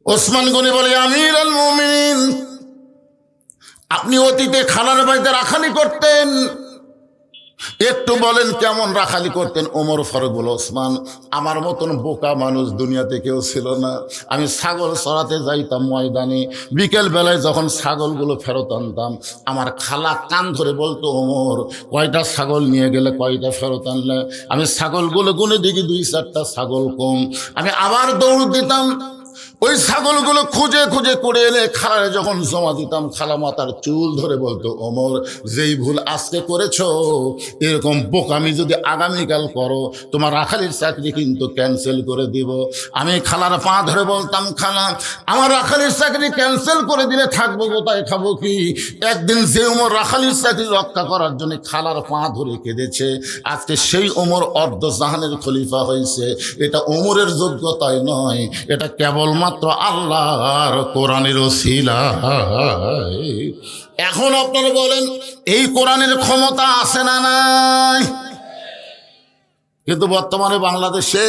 ওসমান গনি বলে, আমিরুল মুমিনিন, আপনি অতীতে খালার বাড়িতে রাখালি করতেন, একটু বলেন কেমন রাখালি করতেন? ওমর ফারুক বলে, ওসমান, আমার মতন বোকা মানুষ দুনিয়াতে কেউ ছিল না। আমি ছাগল চড়াতে যাইতাম ময়দানে, বিকেল বেলায় যখন ছাগলগুলো ফেরত আনতাম, আমার খালা কান ধরে বলতো, ওমর, কয়টা ছাগল নিয়ে গেলে, কয়টা ফেরত আনলে? আমি ছাগলগুলো গুনে দেখি 2-4টা ছাগল কম। আমি আবার দৌড় দিতাম, ওই ছাগলগুলো খুঁজে খুঁজে করে এনে খালারে যখন জমা দিতাম, খালা মাথার চুল ধরে বলতো, ওমর, যেই ভুল আজকে করেছো, এরকম বোকামি যদি আগামীকাল করো, তোমার রাখালির চাকরি কিন্তু ক্যান্সেল করে দিব। আমি খালার পা ধরে বলতাম, খালা, আমার রাখালির চাকরি ক্যান্সেল করে দিলে থাকবো কোথায়, খাবো কি? একদিন যে ওমর রাখালির চাকরি রক্ষা করার জন্য খালার পা ধরে কেঁদেছে, আজকে সেই ওমর অর্ধ জাহানের খলিফা হয়েছে। এটা ওমরের যোগ্যতায় নয়, এটা কেবলমাত্র আল্লাহর কোরআনের ওসিলা। এখন আপনারা বলেন, এই কোরআনের ক্ষমতা আছে না নাই? কিন্তু বর্তমানে বাংলাদেশে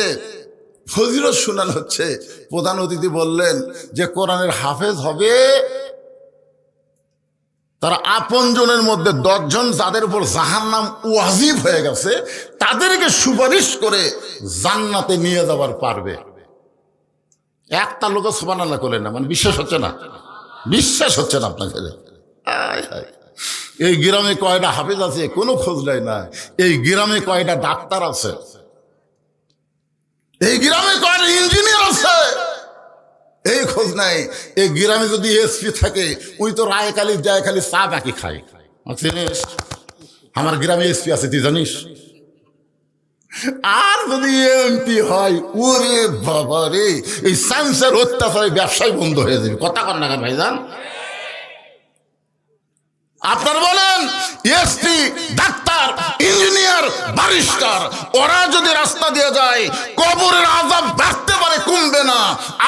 ফজিলত শোনানো হচ্ছে। প্রধান অতিথি বললেন যে কোরআনের হাফেজ হবে তারা আপনজনের মধ্যে 10 জন যাদের উপর জাহান্নাম ওয়াজিব হয়ে গেছে, তাদেরকে সুপারিশ করে জান্নাতে নিয়ে যাবার পারবে। একটা লোক সুবহানাল্লাহ করলেন না, মানে বিশ্বাস হচ্ছে না, বিশ্বাস হচ্ছে না আপনাদের। এই গ্রামে কয়টা হাফেজ আছে কোনো খোঁজ নেয় না। এই গ্রামে কয়টা ডাক্তার আছে, এই গ্রামে কয়টা ইঞ্জিনিয়ার আছে, এই খোঁজ নাই। এই গ্রামে যদি এসপি থাকে, ওই তো রায়কালি যায় খালি চা বাকি খায়। আমার গ্রামে এসপি আছে, তুই জানিস? আর যদি এমপি হয়, ওরে বাবা রে, এই সায়েন্সের অত্যাচারে ব্যবসায় বন্ধ হয়ে যাবে। কথা কর না ভাইজান? আপনার বলেন, এসপি, ডাক্তার, ইঞ্জিনিয়ার, ব্যারিস্টার, ওরা যদি রাস্তা দিয়ে যায়, কবরের আযাব বাড়তে পারে, কমবে না।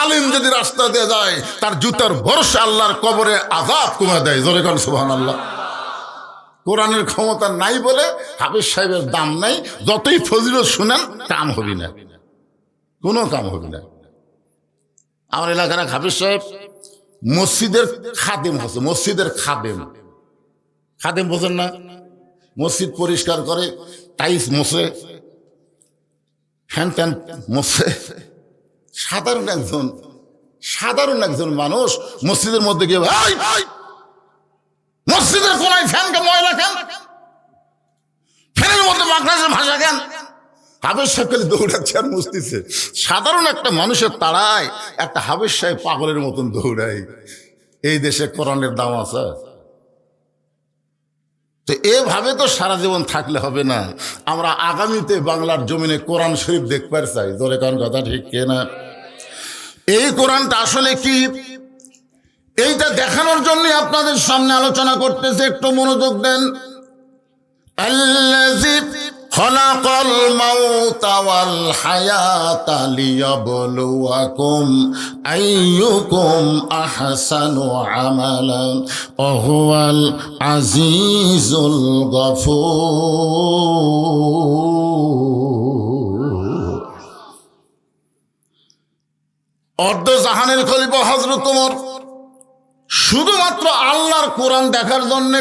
আলিম যদি রাস্তা দিয়ে যায়, তার জুতার ভরসা আল্লাহর কবরে আযাব কমে দেয়। জোরে কোন সুবহানাল্লাহ। কোরআনের ক্ষমতা নাই বলে হাফেজ সাহেবের দাম নাই। যতই ফজিলত শুনেন, কাম হবি না, কোনো কাম হবি না। আমার এলাকার হাফেজ সাহেব মসজিদের খাদেম হচ্ছে, মসজিদের খাদেম। খাদেম বোঝেন না? মসজিদ পরিষ্কার করে, টাইলস মোছে, ফ্যান ট্যান মোছে। সাধারণ একজন মানুষ মসজিদের মধ্যে গিয়ে, ভাই মসজিদের কোনায় ফ্যানকে ময়লা কেন, ফ্যানের মধ্যে বাংলাদেশের ভাষা কেন? হাফেজ সাহেব খালি দৌড়াচ্ছে আর মুছতেছে। সাধারণ একটা মানুষের তাড়ায় একটা হাফেজ সাহেব পাগলের মতন দৌড়ায়। এই দেশে কোরআনের দাম আছে? তো এভাবে তো সারা জীবন থাকলে হবে না। আমরা আগামীতে বাংলার জমিনে কোরআন শরীফ দেখবার চাই। জোরে কোন কথা ঠিক কিনা? এই কোরআনটা আসলে কি, এইটা দেখানোর জন্য আপনাদের সামনে আলোচনা করতেছে, একটু মনোযোগ দেন। আল্লাযী খালাকাল মাউতা ওয়াল হায়াতা লিয়াবলুয়াকুম আইয়ুকুম আহসানু আমালান ওয়া হুয়াল আজিজুল গফুর। অর্ধ জাহানের খলিফা হযরত ওমর শুধুমাত্র আল্লাহর কোরআন দেখার জন্য,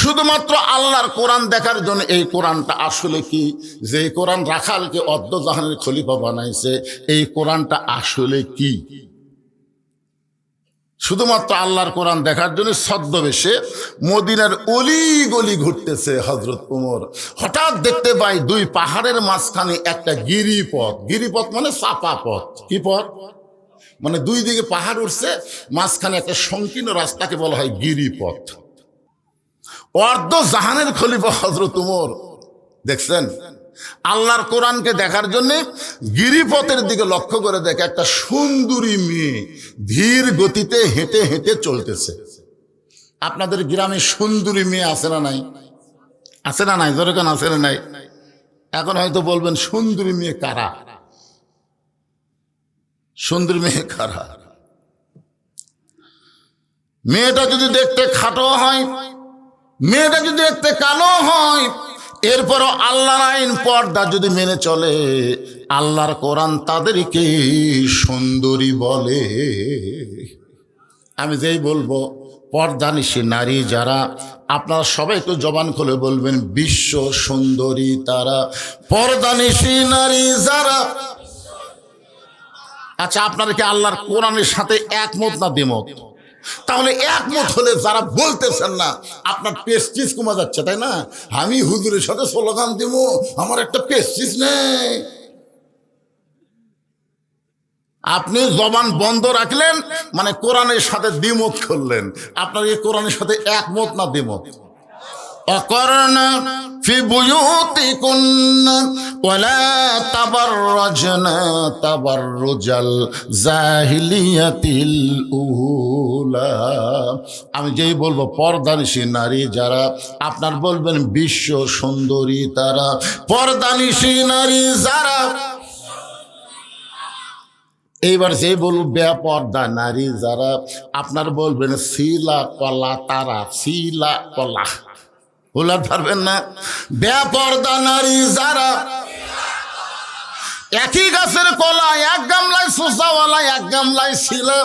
শুধুমাত্র আল্লাহর কোরআন দেখার জন্য, এই কোরআনটা আসলে কি, যে কোরআন রাখালকে অর্ধ জাহানের খলিফা বানাইছে, এই কোরআনটা আসলে কি, শুধুমাত্র আল্লাহর কোরআন দেখার জন্য ছদ্মবেশে মদিনার অলি গলি ঘুরতেছে হযরত ওমর। হঠাৎ দেখতে পাই 2 পাহাড়ের মাঝখানে একটা গিরিপথ। গিরিপথ মানে চাপা পথ। কি পথ? মানে 2 দিকে পাহাড় উঠছে, মাঝখানে একটা সংকীর্ণ রাস্তাকে বলা হয় গিরিপথ। অর্ধ জাহানের খলিফা হযরত ওমর দেখছেন, আল্লাহর কোরআনকে দেখার জন্য গিরিপথের দিকে লক্ষ্য করে দেখে একটা সুন্দরী মেয়ে ধীর গতিতে হেঁটে হেঁটে চলতেছে। আপনাদের গ্রামে সুন্দরী মেয়ে আছে না নাই? আছে না নাই? জোরে কোন আছে না নাই? এখন হয়তো বলবেন, সুন্দরী মেয়ে কারা? সুন্দরী মেয়ে কারা? মেয়েটা যদি দেখতে খাটো হয়, মেয়েটা যদি দেখতে কালো হয়, এরপরও আল্লাহর আইন পর্দা যদি মেনে চলে, আল্লাহর কোরআন তাদেরকে সুন্দরী বলে। আমি যেই বলবো পর্দানিশী নারী যারা, আপনারা সবাই একটু জবান খুলে বলবেন বিশ্ব সুন্দরী তারা, পর্দানিশী নারী যারা। আচ্ছা, আপনারা কি আল্লাহর কোরআনের সাথে একমত না দ্বিমত? তাহলে একমত হলে যারা বলতেছেন না, আপনার পেস্টিজ কমা যাচ্ছে, তাই না? আমি হুজুরের সাথে স্লোগান দিব, আমার একটা পেস্টিজ নেই। আপনি জবান বন্ধ রাখলেন মানে কোরআনের সাথে দ্বিমত করলেন। আপনার এই কোরআনের সাথে একমত না দ্বিমত? অকরনা ফি বুয়ুতিকুন্না ওয়ালা তাবাররাজনা তাবাররুজাল জাহিলিয়াতিল উলা। আমি যেই বলবো পর্দানিশী নারী যারা, আপনার বলবেন বিশ্ব সুন্দরী তারা, পর্দানিশী নারী যারা। এইবার যে বলবো বেপর্দা নারী যারা, আপনার বলবেন শিলা কলা তারা, শিলা কলা। বলার পারবেন না? বেপর্দা নারী যারা, একই গাছের কলা, এক গামলায় শোষাওয়ালা, এক গামলায় শিলা।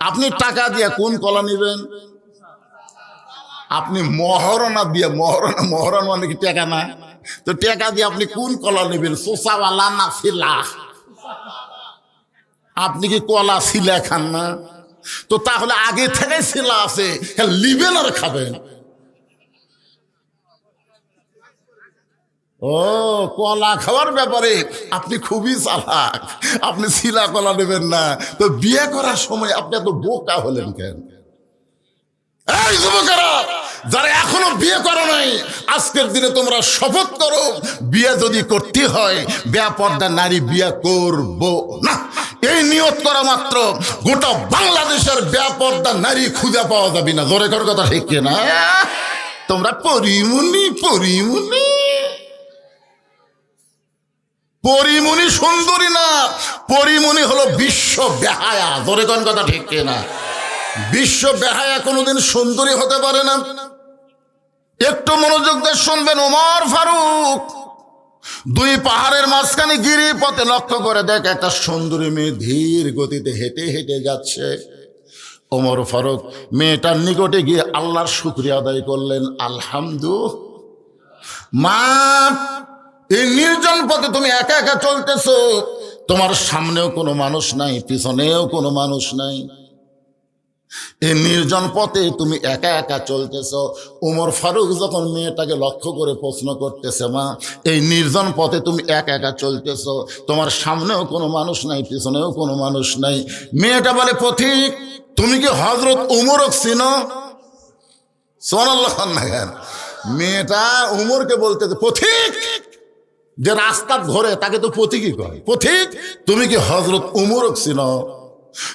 আপনি টাকা দিয়ে কোন কলা নেবেন? আপনি মহারণা দিয়ে, মহারণা মানে কি টাকা না? তো টাকা দিয়ে আপনি কোন কলা নেবেন, শোষাওয়ালা না শিলা? আপনি কি কলা শিলা খান না? তো তাহলে আগে থেকে শিলা আছে, লিবেন আর খাবেন। ও, কলা খাওয়ার ব্যাপারে আপনি খুবই চালাক, আপনি শিলা কলা নেবেন না। তো বিয়ে করার সময় আপনি এত বোকা হলেন কেন? এই যুবকেরা যারা এখনো বিয়ে করো নাই, আজকের দিনে তোমরা শপথ করো, বিয়ে যদি করতে হয় বেপর্দা নারী বিয়ে করব না। এই নিয়ত করা মাত্র গোটা বাংলাদেশের বেপর্দা নারী খুঁজে পাওয়া যাবে না। জোরে কর কথা ঠিক না? তোমরা পরিমুনি পরিমুনি পরিমুনি সুন্দরী না, পরিমুনি হলো বিশ্ব বেহায়া। জোরে কোন কথা ঠিক না? বিশ্ব বেহায়া কোনোদিন সুন্দরী হতে পারে না। একটু মনোযোগ দিয়ে শুনবেন। ওমর ফারুক দুই পাহাড়ের মাঝখানে গিরিপথে লক্ষ্য করে দেখ একটা সুন্দরী মেয়ে ধীর গতিতে হেঁটে হেঁটে যাচ্ছে। ওমর ফারুক মেয়েটার নিকটে গিয়ে আল্লাহর শুকরিয়া আদায় করলেন, আলহামদুলিল্লাহ, মা এই নির্জন পথে তুমি একা একা চলতেছো, তোমার সামনেও কোনো মানুষ নাই, পিছনেও কোনো মানুষ নাই, এই নির্জন পথে তুমি একা একা চলতেছ। ওমর ফারুক যখন মেয়েটাকে লক্ষ্য করে প্রশ্ন করতেছে, মা এই নির্জন পথে তুমি একা একা চলতেছ, তোমার সামনেও কোনো মানুষ নাই, পিছনেও কোনো মানুষ নাই। মেয়েটা বলে, পথিক তুমি কি হযরত উমরক চিনো? সুবহানাল্লাহ না কেন? মেয়েটা উমরকে বলতেছে, পথিক যে রাস্তা ঘোরে তাকে তো পথিকই কয়। পথিক তুমি কি হযরত উমরক চিনো?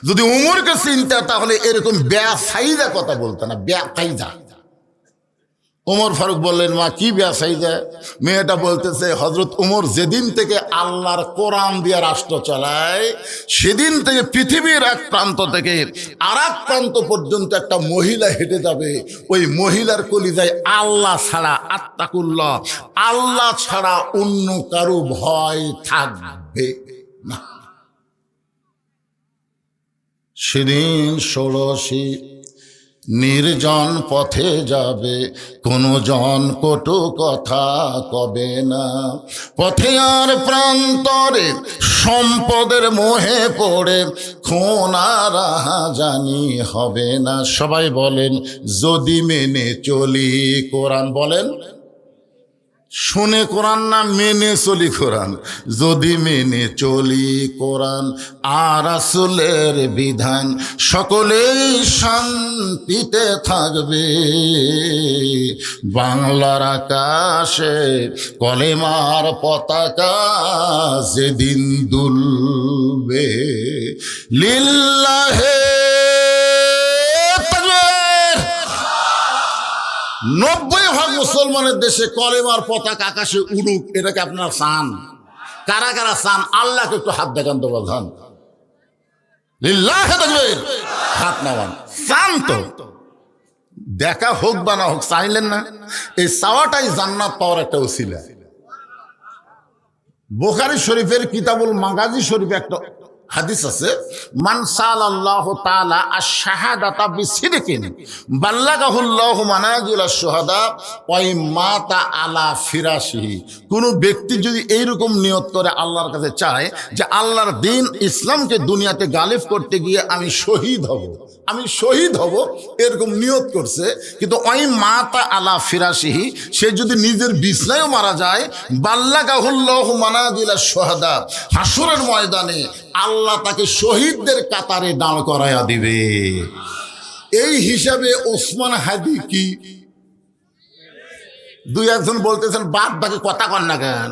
যদি উমরকে চিনতে তাহলে এরকম বেসাইজা কথা বলতে না, বেসাইজা। ওমর ফারুক বললেন, মা কি বেসাইজা? মেয়েটা বলতেছে, হযরত উমর যেদিন থেকে আল্লাহর কোরআন দিয়ে রাষ্ট্র চালায়, সেদিন থেকে পৃথিবীর এক প্রান্ত থেকে আর এক প্রান্ত পর্যন্ত একটা মহিলা হেঁটে যাবে, ওই মহিলার কলিজায় আল্লাহ ছাড়া, আত্তাকুল্লাহ, আল্লাহ ছাড়া অন্য কারো ভয় থাকবে না। সেদিন ষোড়শী নির্জন পথে যাবে, কোনো জন কটু কথা কবে না, পথে আর প্রান্তরে সম্পদের মোহে পড়ে খুন আর জানি হবে না। সবাই বলেন, যদি মেনে চলি কোরআন। বলেন, শুনে কোরআন না মেনে চলি কোরআন। যদি মেনে চলি কোরআন আর রাসূলের বিধান, সকলেই শান্তিতে থাকবে। বাংলার আকাশে কলেমার পতাকা যেদিন দুলবে, লিল্লাহে 90% মুসলমানের দেশে কলেমার পতাকা আকাশে উড়ুক, এটাকে আপনারা চান? কারা কারা চান? আল্লাহকে একটু হাত দেখান তো, বলছেন লিল্লাহে তাকবীর, হাত নামান। চান তো? দেখা হোক বা না হোক, চাইলেন না, এই চাওয়াটাই জান্নাত পাওয়ার একটা ওসিলা। বুখারী শরীফের কিতাবুল মাগাজি শরীফে একটা হাদিস আছে, মান সাল্লাল্লাহু তাআলা আশ-শাহাদাতা বিসিদকিন বাল্লাগাহুল্লাহু মানাজিলাশ শুহাদা ওয়া মাতা আলা ফিরাশিহি। কোন ব্যক্তি যদি এইরকম নিয়ত করে আল্লাহর কাছে চায় যে আল্লাহর দ্বীন ইসলামকে দুনিয়াতে গালিব করতে গিয়ে আমি শহীদ হব, আমি শহীদ হব, এরকম নিয়ত করছে, কিন্তু ওই মাতা আলা ফিরাশিহি, সে যদি নিজের বিছনায়ও মারা যায়, বাল্লাগাহুল্লাহু মানাজিলাশ শুহাদা, হাসরের ময়দানে আল্লাহ তাকে শহীদদের কাতারে দাঁড় করায়া দিবে। এই হিসাবে ওসমান হাদি কি? দুই একজন বলতেছেন বাদ বাকি কথা কন না কেন?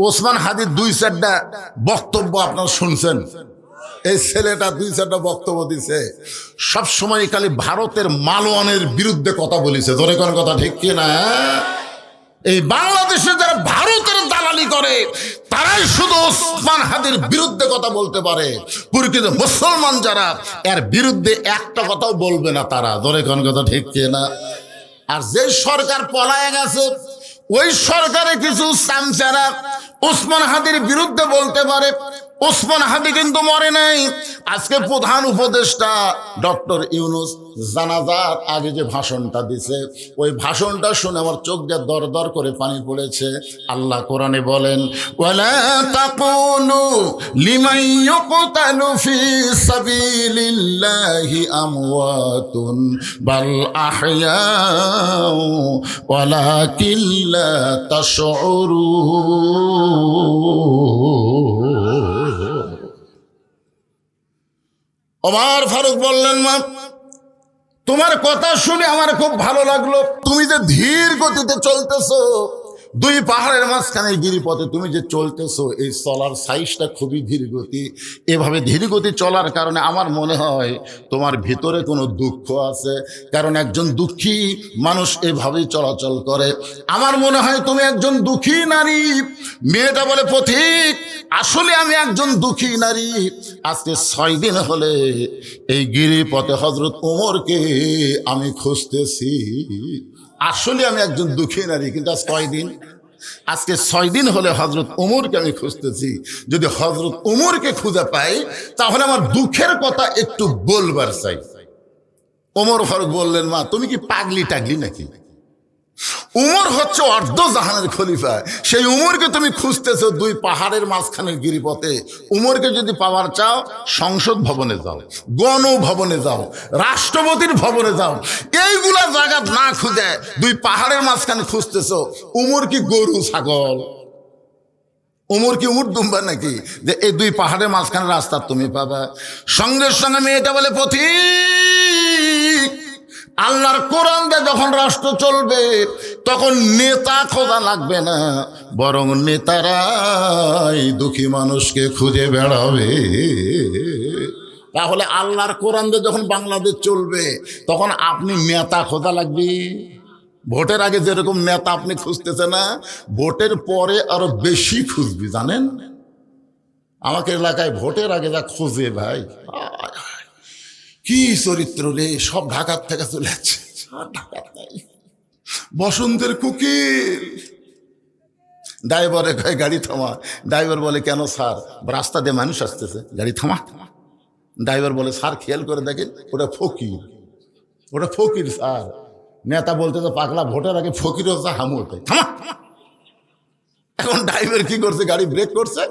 ওসমান হাদির দুই চারটা বক্তব্য আপনারা শুনছেন। এই ছেলেটা দুই চারটা বক্তব্য দিছে, সবসময় খালি ভারতের মালওয়ানের বিরুদ্ধে কথা বলেছে। ধরে কোন কথা ঠিক কিনা? এই বাংলাদেশে যারা ভারতের দালালি করে তারাই শুধু ওসমান হাদির বিরুদ্ধে কথা বলতে পারে। প্রকৃত মুসলমান যারা এর বিরুদ্ধে একটা কথাও বলবে না তারা। ধরে কোন কথা ঠিক কিনা? আর যে সরকার পলায় গেছে ওই সরকারে কিছু চামচারা ওসমান হাদির বিরুদ্ধে বলতে পারে। ওসমান হাদি কিন্তু মরে নাই। আজকে প্রধান উপদেষ্টা ডক্টর ইউনূস জানাজার আগে যে ভাষণটা দিছে, ওই ভাষণটা শুনে আমার চোখ দিয়ে দর দর করে পানি পড়েছে। আল্লাহ কোরআনে বলেন, ওয়ালা তাকুলু লিমান ইউকতালু ফি সাবিলিল্লাহি আমওয়াতুন বাল আহইয়াউ ওয়ালাকিন লা তাশউরুন। ওমর ফারুক বললেন, মা তোমার কথা শুনে আমার খুব ভালো লাগলো। তুমি যে ধীর গতিতে চলতেছো, দুই পাহাড়ের মাঝখানে গিরিপথে তুমি যে চলতেছো, এই চলার সাইজটা খুবই ধীর গতি। এভাবে ধীর গতি চলার কারণে আমার মনে হয় তোমার ভিতরে কোনো দুঃখ আছে, কারণ একজন দুঃখী মানুষ এভাবেই চলাচল করে। আমার মনে হয় তুমি একজন দুঃখী নারী। মেয়েটা বলে, পথিক আসলে আমি একজন দুঃখী নারী। আজকে 6 দিন হলে এই গিরিপথে হযরত ওমরকে আমি খুঁজতেছি। আসলে আমি একজন দুঃখী নারী, কিন্তু আজ কয় দিন? আজকে 6 দিন হলে হযরত ওমরকে আমি খুঁজতেছি। যদি হযরত ওমরকে খুঁজে পাই তাহলে আমার দুঃখের কথা একটু বলবার চাই। ওমর ফারুক বললেন, মা তুমি কি পাগলি টাগলি নাকি? উমর হচ্ছে অর্ধ জাহানের খলিফা, সেই উমরকে তুমি খুঁজতেছো দুই পাহাড়ের মাঝখানের গিরিপথে। উমরকে যদি পাওয়ার চাও, সংসদ ভবনে যাও, গণভবনে যাও, রাষ্ট্রপতির ভবনে যাও। এইগুলা জায়গা না খুঁজে দুই পাহাড়ের মাঝখানে খুঁজতেছো। উমর কি গরু ছাগল? উমর কি উট দুম্বা নাকি যে এই দুই পাহাড়ের মাঝখানে রাস্তা তুমি পাবা? সঙ্গে সঙ্গে মেয়েটা বলে, পথিক আল্লাহর কোরআন দিয়ে যখন রাষ্ট্র চলবে তখন নেতা খোঁজা লাগবে না, বরং নেতারাই দুঃখী মানুষকে খুঁজে বেড়াবে। তাহলে আল্লাহর কোরআন দিয়ে যখন বাংলাদেশ চলবে তখন আপনি নেতা খোঁজা লাগবে। ভোটের আগে যেরকম নেতা আপনি খুঁজতেছে না, ভোটের পরে আরো বেশি খুঁজবি। জানেন আমাকে এলাকায় ভোটের আগে যা খুঁজে ভাই, কি চরিত্র রে, সব ঢাকার থেকে চলে যাচ্ছে। বসন্তের কুকিল। ড্রাইভারে কয় গাড়ি থামা। ড্রাইভার বলে, কেন স্যার? রাস্তা দিয়ে মানুষ আসতেছে, গাড়ি থামা। ড্রাইভার বলে, স্যার খেয়াল করে দেখেন ওটা ফকির, ওটা ফকির স্যার। নেতা বলতেছে, পাগলা ভোটের আগে ফকির হচ্ছে হামু ওটাই, থামা। এখন ড্রাইভার কি করছে, গাড়ি ব্রেক করছে,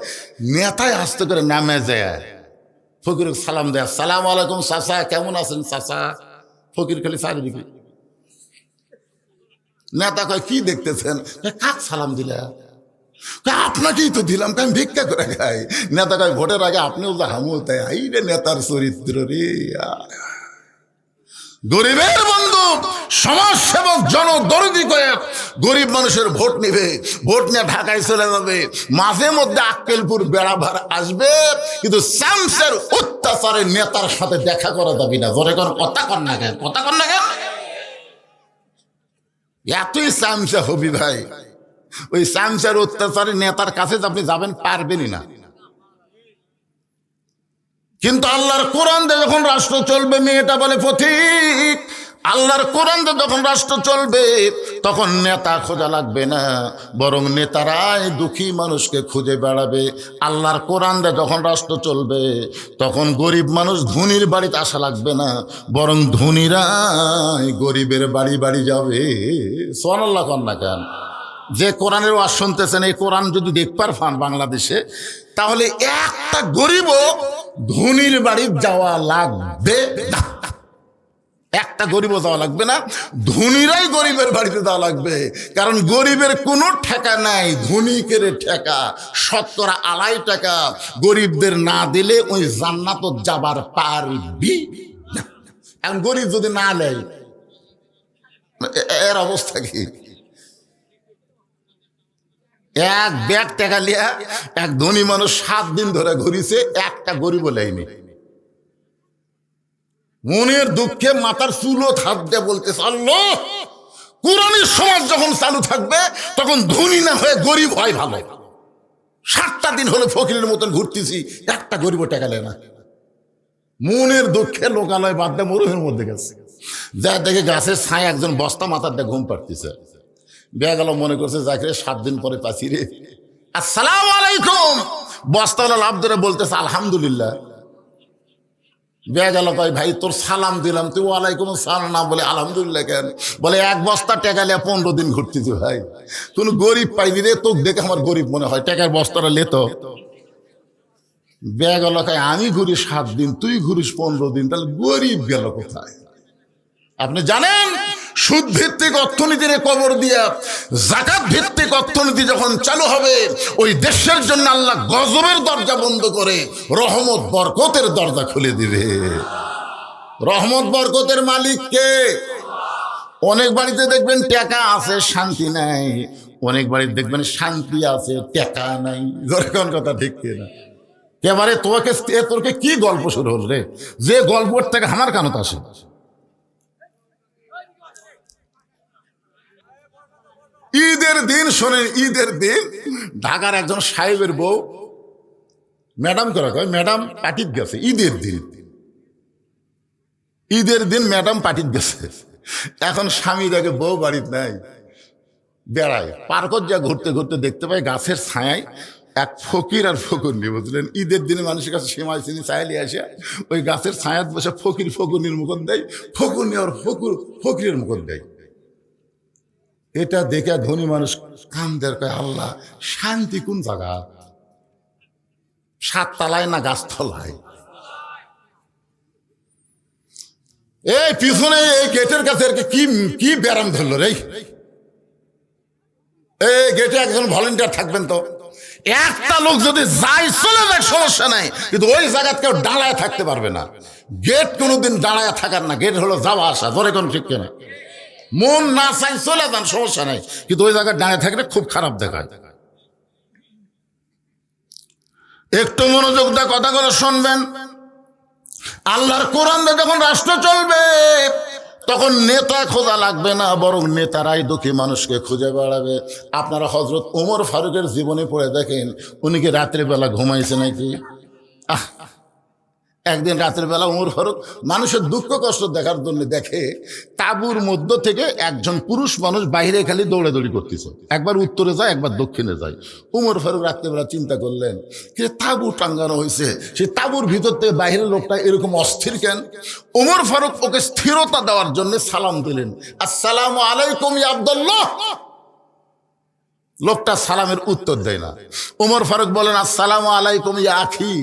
নেতায় আস্তে করে নামে যায়, ফকির সালাম দেয়, সালাম আলাইকুম চাচা, কেমন আছেন চাচা? ফকির খালি চারিদিকে। নেতা কয়, কি দেখতেছেন? কাক সালাম দিলা? আপনাকেই তো দিলাম, আমি ভিক্ষা করে খাই। নেতা কয়, ভোটের আগে আপনিও যা হামু তাই। আই রে নেতার চরিত্র রে। গরিবের বন্ধু, সমাজ সেবক, জনদরদি করে গরিব মানুষের ভোট নিবে, ভোট নিয়ে ঢাকায় চলে যাবে, মাঝে মধ্যে আক্কেলপুর বেড়াভার আসবে, কিন্তু শামসের অত্যাচারের নেতার সাথে দেখা করা যাবে না। জোরে কোন কথা কর না কেন? কথা কর না কেন? এতই শামসা হবি ভাই, ওই শামসের অত্যাচারের নেতার কাছে আপনি যাবেন পারবেনই না। কিন্তু আল্লাহর কোরআন দিয়ে যখন রাষ্ট্র চলবে, মেয়েটা বলে পথিক, আল্লাহর কোরআন দিয়ে যখন রাষ্ট্র চলবে তখন নেতা খোঁজা লাগবে না, বরং নেতারাই দুঃখী মানুষকে খুঁজে বেড়াবে। আল্লাহর কোরআন দিয়ে যখন রাষ্ট্র চলবে তখন গরিব মানুষ ধনীর বাড়িতে আসা লাগবে না, বরং ধনীরাই গরিবের বাড়ি বাড়ি যাবে। সুবহানাল্লাহ কন্যা কেন? যে কোরআনের ওয়াজ শুনতেছেন, এই কোরআন যদি দেখবার পান বাংলাদেশে, তাহলে একটা গরিবও ধনীর বাড়ি যাওয়া লাগবে না। একটা গরিবও যাওয়া লাগবে না, ধনীরাই গরিবের বাড়িতে যাওয়া লাগবে। কারণ গরিবের কোনো ঠেকা নাই, ধনীকের ঠেকা। 70 টাকা গরিবদের না দিলে ওই জান্নাত যাবার পারবি না। এখন গরিব যদি না নেয়, এর অবস্থা কি? এক ব্যাগ টাকা লিয়া এক ধনী মানুষ 7 দিন ধরে ঘুরিছে, একটা গরিবও লেয়নি। মনের দুঃখে মাথার চুলো হাত দিয়ে বলতেছে, আল্লাহ, কোরআনের সমাজ যখন চালু থাকবে তখন ধনী না হয়ে গরিব হয় ভালো। 7টা দিন হলো ফকিরের মতন ঘুরতেছি, একটা গরিবও টাকা নেয় না। মনের দুঃখে লোকালয় বাদ দিয়ে মরুভূমির মধ্যে গেছে, যা দেখে গাছের ছায় একজন বস্তা মাথার দিয়ে ঘুম পাড়তেছে। বেয়া গেল, মনে করছে যাকে 7 দিন পরে পাচ্ছি রে, আসসালামু আলাইকুম। বস্তাওয়ালা লাভ ধরে বলতেছে আলহামদুলিল্লাহ। বেয়া গেল, কয় ভাই তোর সালাম দিলাম, তুই ওয়ালাইকুম সালাম না বলে আলহামদুলিল্লাহ কেন? বলে 1 বস্তা টাকা লিয়া 15 দিন ঘুরতেছি ভাই, কোন গরিব পাইনি রে, তোকে দেখে আমার গরিব মনে হয়, টাকার বস্তাটা লেত। বেয়া গেল, কয় আমি ঘুরি 7 দিন, তুই ঘুরিস 15 দিন, তাহলে গরিব গেল কোথায়? আপনি জানেন, সুদ ভিত্তিক অর্থনীতির কবর দিয়া যাকাত ভিত্তিক অর্থনীতি যখন চালু হবে, ওই দেশের জন্য আল্লাহ গজবের দরজা বন্ধ করে রহমত বরকতের দরজা খুলে দিবে। রহমত বরকতের মালিক কে? অনেক বাড়িতে দেখবেন টাকা আছে, শান্তি নাই। অনেক বাড়িতে দেখবেন শান্তি আছে, টাকা নাই। কোন কথা ঠিক কিনা? এবারে তোকে কি গল্প শুরু হল রে? যে গল্পের থেকে আমার কানত আসে। ঈদের দিন শোনেন, ঈদের দিন ঢাকার একজন সাহেবের বউ, ম্যাডাম করা কয়, ম্যাডাম পার্টিত গেছে ঈদের দিন। ঈদের দিন ম্যাডাম পার্টিত গেছে। এখন স্বামী দেখে বউ বাড়িতে নাই, বেড়ায়। পার্কত যা ঘুরতে ঘুরতে দেখতে পায় গাছের ছায়ায় এক ফকির আর ফকুরনি, বুঝলেন? ঈদের দিনে মানুষের কাছে সেমাই চিনি চাইলে আসে, ওই গাছের ছায়াত বসে ফকির ফকুরনির মুখত দেয়, ফকুরনি আর ফকিরের মুখত দেয়। এটা দেখে ধনী মানুষ কান্দের, কয় আল্লাহ, শান্তি কোন জায়গা? 7 তলায় না গাছতলায়? এই পিছনে এই গেটের কাছে কি কি ব্যারাম ধরলো রে? এই গেটে একজন ভলেন্টিয়ার থাকবেন তো। একটা লোক যদি যায় চলে যায় সমস্যা নাই, কিন্তু ওই জায়গায় কেউ দাঁড়ায় থাকতে পারবে না। গেট কোনোদিন দাঁড়ায় থাকার না, গেট হলো যাওয়া আসা। ধরে কোন ঠিক কেনা, মন না চাই চলে যান, সমস্যা নাই, কিন্তু ওই জায়গায় দাঁড়িয়ে থাকলে খুব খারাপ দেখায়। একটু মনোযোগ দিয়ে কথাগুলো শুনবেন। আল্লাহর কোরআন দিয়ে যখন রাষ্ট্র চলবে তখন নেতা খোঁজা লাগবে না, বরং নেতারাই দুঃখী মানুষকে খুঁজে বেড়াবে। আপনারা হযরত ওমর ফারুকের জীবনে পড়ে দেখেন, উনি কি রাত্রিবেলা ঘুমাইছে নাকি? একদিন রাতের বেলা ওমর ফারুক মানুষের দুঃখ কষ্ট দেখার জন্য দেখে তাঁবুর মধ্য থেকে একজন পুরুষ মানুষ বাইরে খালি দৌড়াদৌড়ি করতেছে, একবার উত্তরে যায় একবার দক্ষিণে যায়। ওমর ফারুক রাত্রেবেলা চিন্তা করলেন, যে তাঁবু টাঙ্গানো হয়েছে, সেই তাঁবুর ভিতর থেকে বাইরের লোকটা এরকম অস্থির কেন? ওমর ফারুক ওকে স্থিরতা দেওয়ার জন্য সালাম দিলেন, আসসালামু আলাইকুম ইয়া আব্দুল্লাহ। লোকটা সালামের উত্তর দেয় না। ওমর ফারুক বলেন, আসসালামু আলাইকুম ইয়া আখি।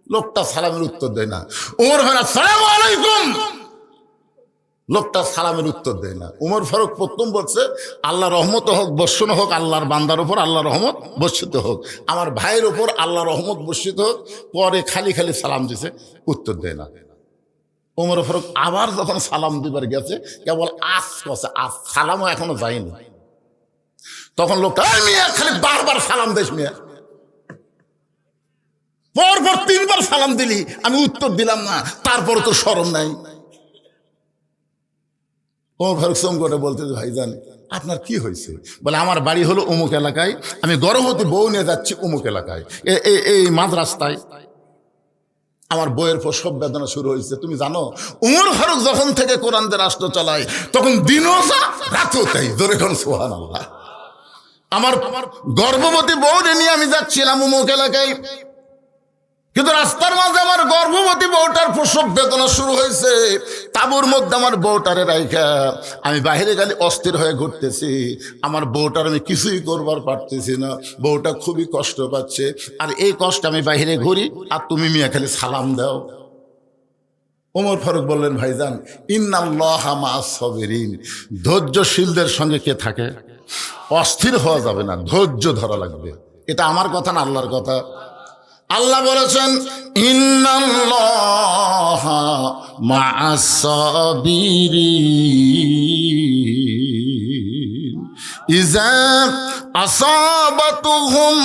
লোকটা সালামের উত্তর দেয় না। ওমর ফারুক আসসালামু আলাইকুম, লোকটা সালামের উত্তর দেয় না। ওমর ফারুক প্রথম বলছে, আল্লাহ রহমত হোক, বর্ষণ হোক আল্লাহর বান্দার উপর, আল্লাহ রহমত বর্ষিত হোক, আমার ভাইয়ের উপর আল্লাহ রহমত বর্ষিত হোক। পরে খালি খালি সালাম দিছে, উত্তর দেয় না। ওমর ফারুক আবার যখন সালাম দিবার গেছে, কেবল আস কছে, আস, সালামও এখনো যায়নি। তখন লোকটা, মিয়া খালি বারবার সালাম দিস মিয়া, পরপর 3 বার সালাম দিলি, আমি উত্তর দিলাম না, তারপর তো শরম নাই। ওমর ফারুক চমকে বলতে, ভাইজান আপনার কি হয়েছে? বলে, আমার বাড়ি হলো অমুক এলাকায়, আমি গর্ভবতী বউ নিয়ে যাচ্ছি অমুক এলাকায়, এই মাঝ রাস্তায় আমার বইয়ের প্রসব বেদনা শুরু হয়েছে। তুমি জানো উমর ফারুক যখন থেকে কোরআন দিয়ে রাষ্ট্র চালায় তখন দিনও যা রাতও তাই। জোরে কোন সুবহানাল্লাহ। আমার গর্ভবতী বউরে নিয়ে আমি যাচ্ছিলাম অমুক এলাকায়, কিন্তু রাস্তার মাঝে আমার গর্ভবতী বউটার প্রসব বেদনা শুরু হয়েছে। তাঁবুর মধ্যে আমার বউটারে রাইখা আমি বাইরে গেলে অস্থির হয়ে ঘুরতেছি। আমার বউটার আমি কিছুই করবার পারতেছি না, বউটা খুবই কষ্ট পাচ্ছে। আর এই কষ্ট আমি বাইরে ঘুরি আর তুমি মিয়া খালি সালাম দাও। ওমর ফারুক বললেন, ভাইজান ইন্নাল্লাহা মা'আস সাবিরিন, ধৈর্যশীলদের সঙ্গে কে থাকে? অস্থির হওয়া যাবে না, ধৈর্য ধরা লাগবে। এটা আমার কথা না, আল্লাহর কথা। আল্লাহ বলেছেন ইন্নাল্লাহা মা'আস সাবিরিন ইযা আসাবাতুহুম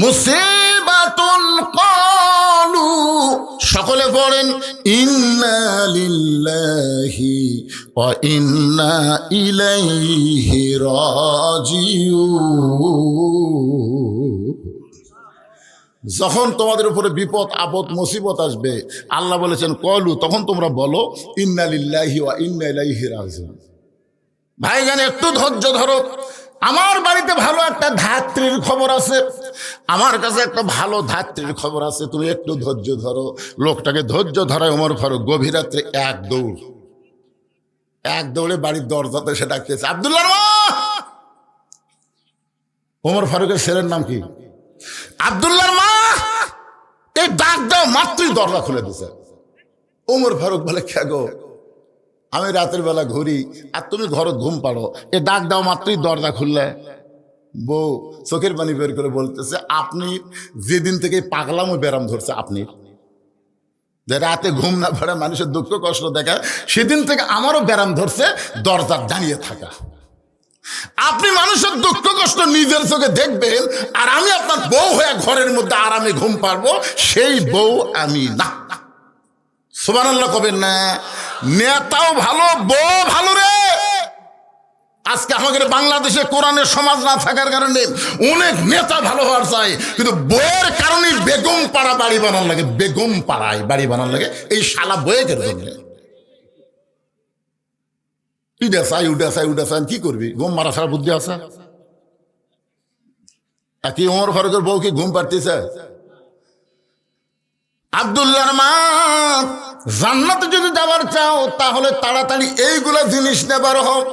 মুসিবাতুন ক্বালু, সকলে পড়েন ইন্না লিল্লাহি ওয়া ইন্না ইলাইহি রাজিউন। যখন তোমাদের উপরে বিপদ আপদ মুসিবত আসবে, আল্লাহ বলেছেন কলু, তখন তোমরা বলো ইন্না লিল্লাহি ওয়া ইন্না ইলাইহি রাজিউন। ভাইজান একটু ধৈর্য ধরো। আমার বাড়িতে ভালো একটা ধাত্রীর খবর আছে, আমার কাছে একটা ভালো ধাত্রীর খবর আছে, তুমি একটু ধৈর্য ধরো। লোকটাকে ধৈর্য ধরায় ওমর ফারুক গভীর রাত্রে এক দৌড়ে বাড়ির দরজাতে সে ডাকতেছে, আব্দুল্লাহর মা। ওমর ফারুকের ছেলের নাম কি? আব্দুল্লাহর মা। এই ডাক দাও মাত্রই দরজা খুলে দিছে। ওমর ফারুক বলে, কে গো? আমি রাতের বেলা ঘুরি আর তুমি ঘরে ঘুম পাড়ো, এ ডাক দাও মাত্রই দরজা খুললে। বউ চোখের পানি বের করে বলতেছে, আপনি যেদিন থেকে পাগলামো ব্যারাম ধরছে, আপনি যে রাতে ঘুম না পাড়ে মানুষের দুঃখ কষ্ট দেখা, সেদিন থেকে আমারও ব্যারাম ধরছে দরজা দাঁড়িয়ে থাকা। আপনি মানুষের দুঃখ কষ্ট নিজের চোখে দেখবেন, আর আমি আপনার বউ হয়ে ঘরের মধ্যে আরামে ঘুম পারবো, সেই বউ আমি না। সুবহানাল্লাহ কবেন না? নেতাও ভালো, বউ ভালো রে। আজকে আমাদের বাংলাদেশে কোরআনের সমাজ না থাকার কারণে অনেক নেতা ভালো হওয়ার চাই, কিন্তু বইয়ের কারণে বেগম পাড়া বাড়ি বানান লাগে, বেগম পাড়ায় বাড়ি বানান লাগে এই শালা বইয়ের জন্য। উডাসাই কি করবি? ঘুম মারা ছাড়া বুদ্ধি আছে? কি ওমর ফারুকের বউ কি ঘুম পাড়তেছে? আব্দুল্লাহর মা, জান্নাতে যদি যাবার চাও তাহলে তাড়াতাড়ি এইগুলা জিনিস নেবার হোক।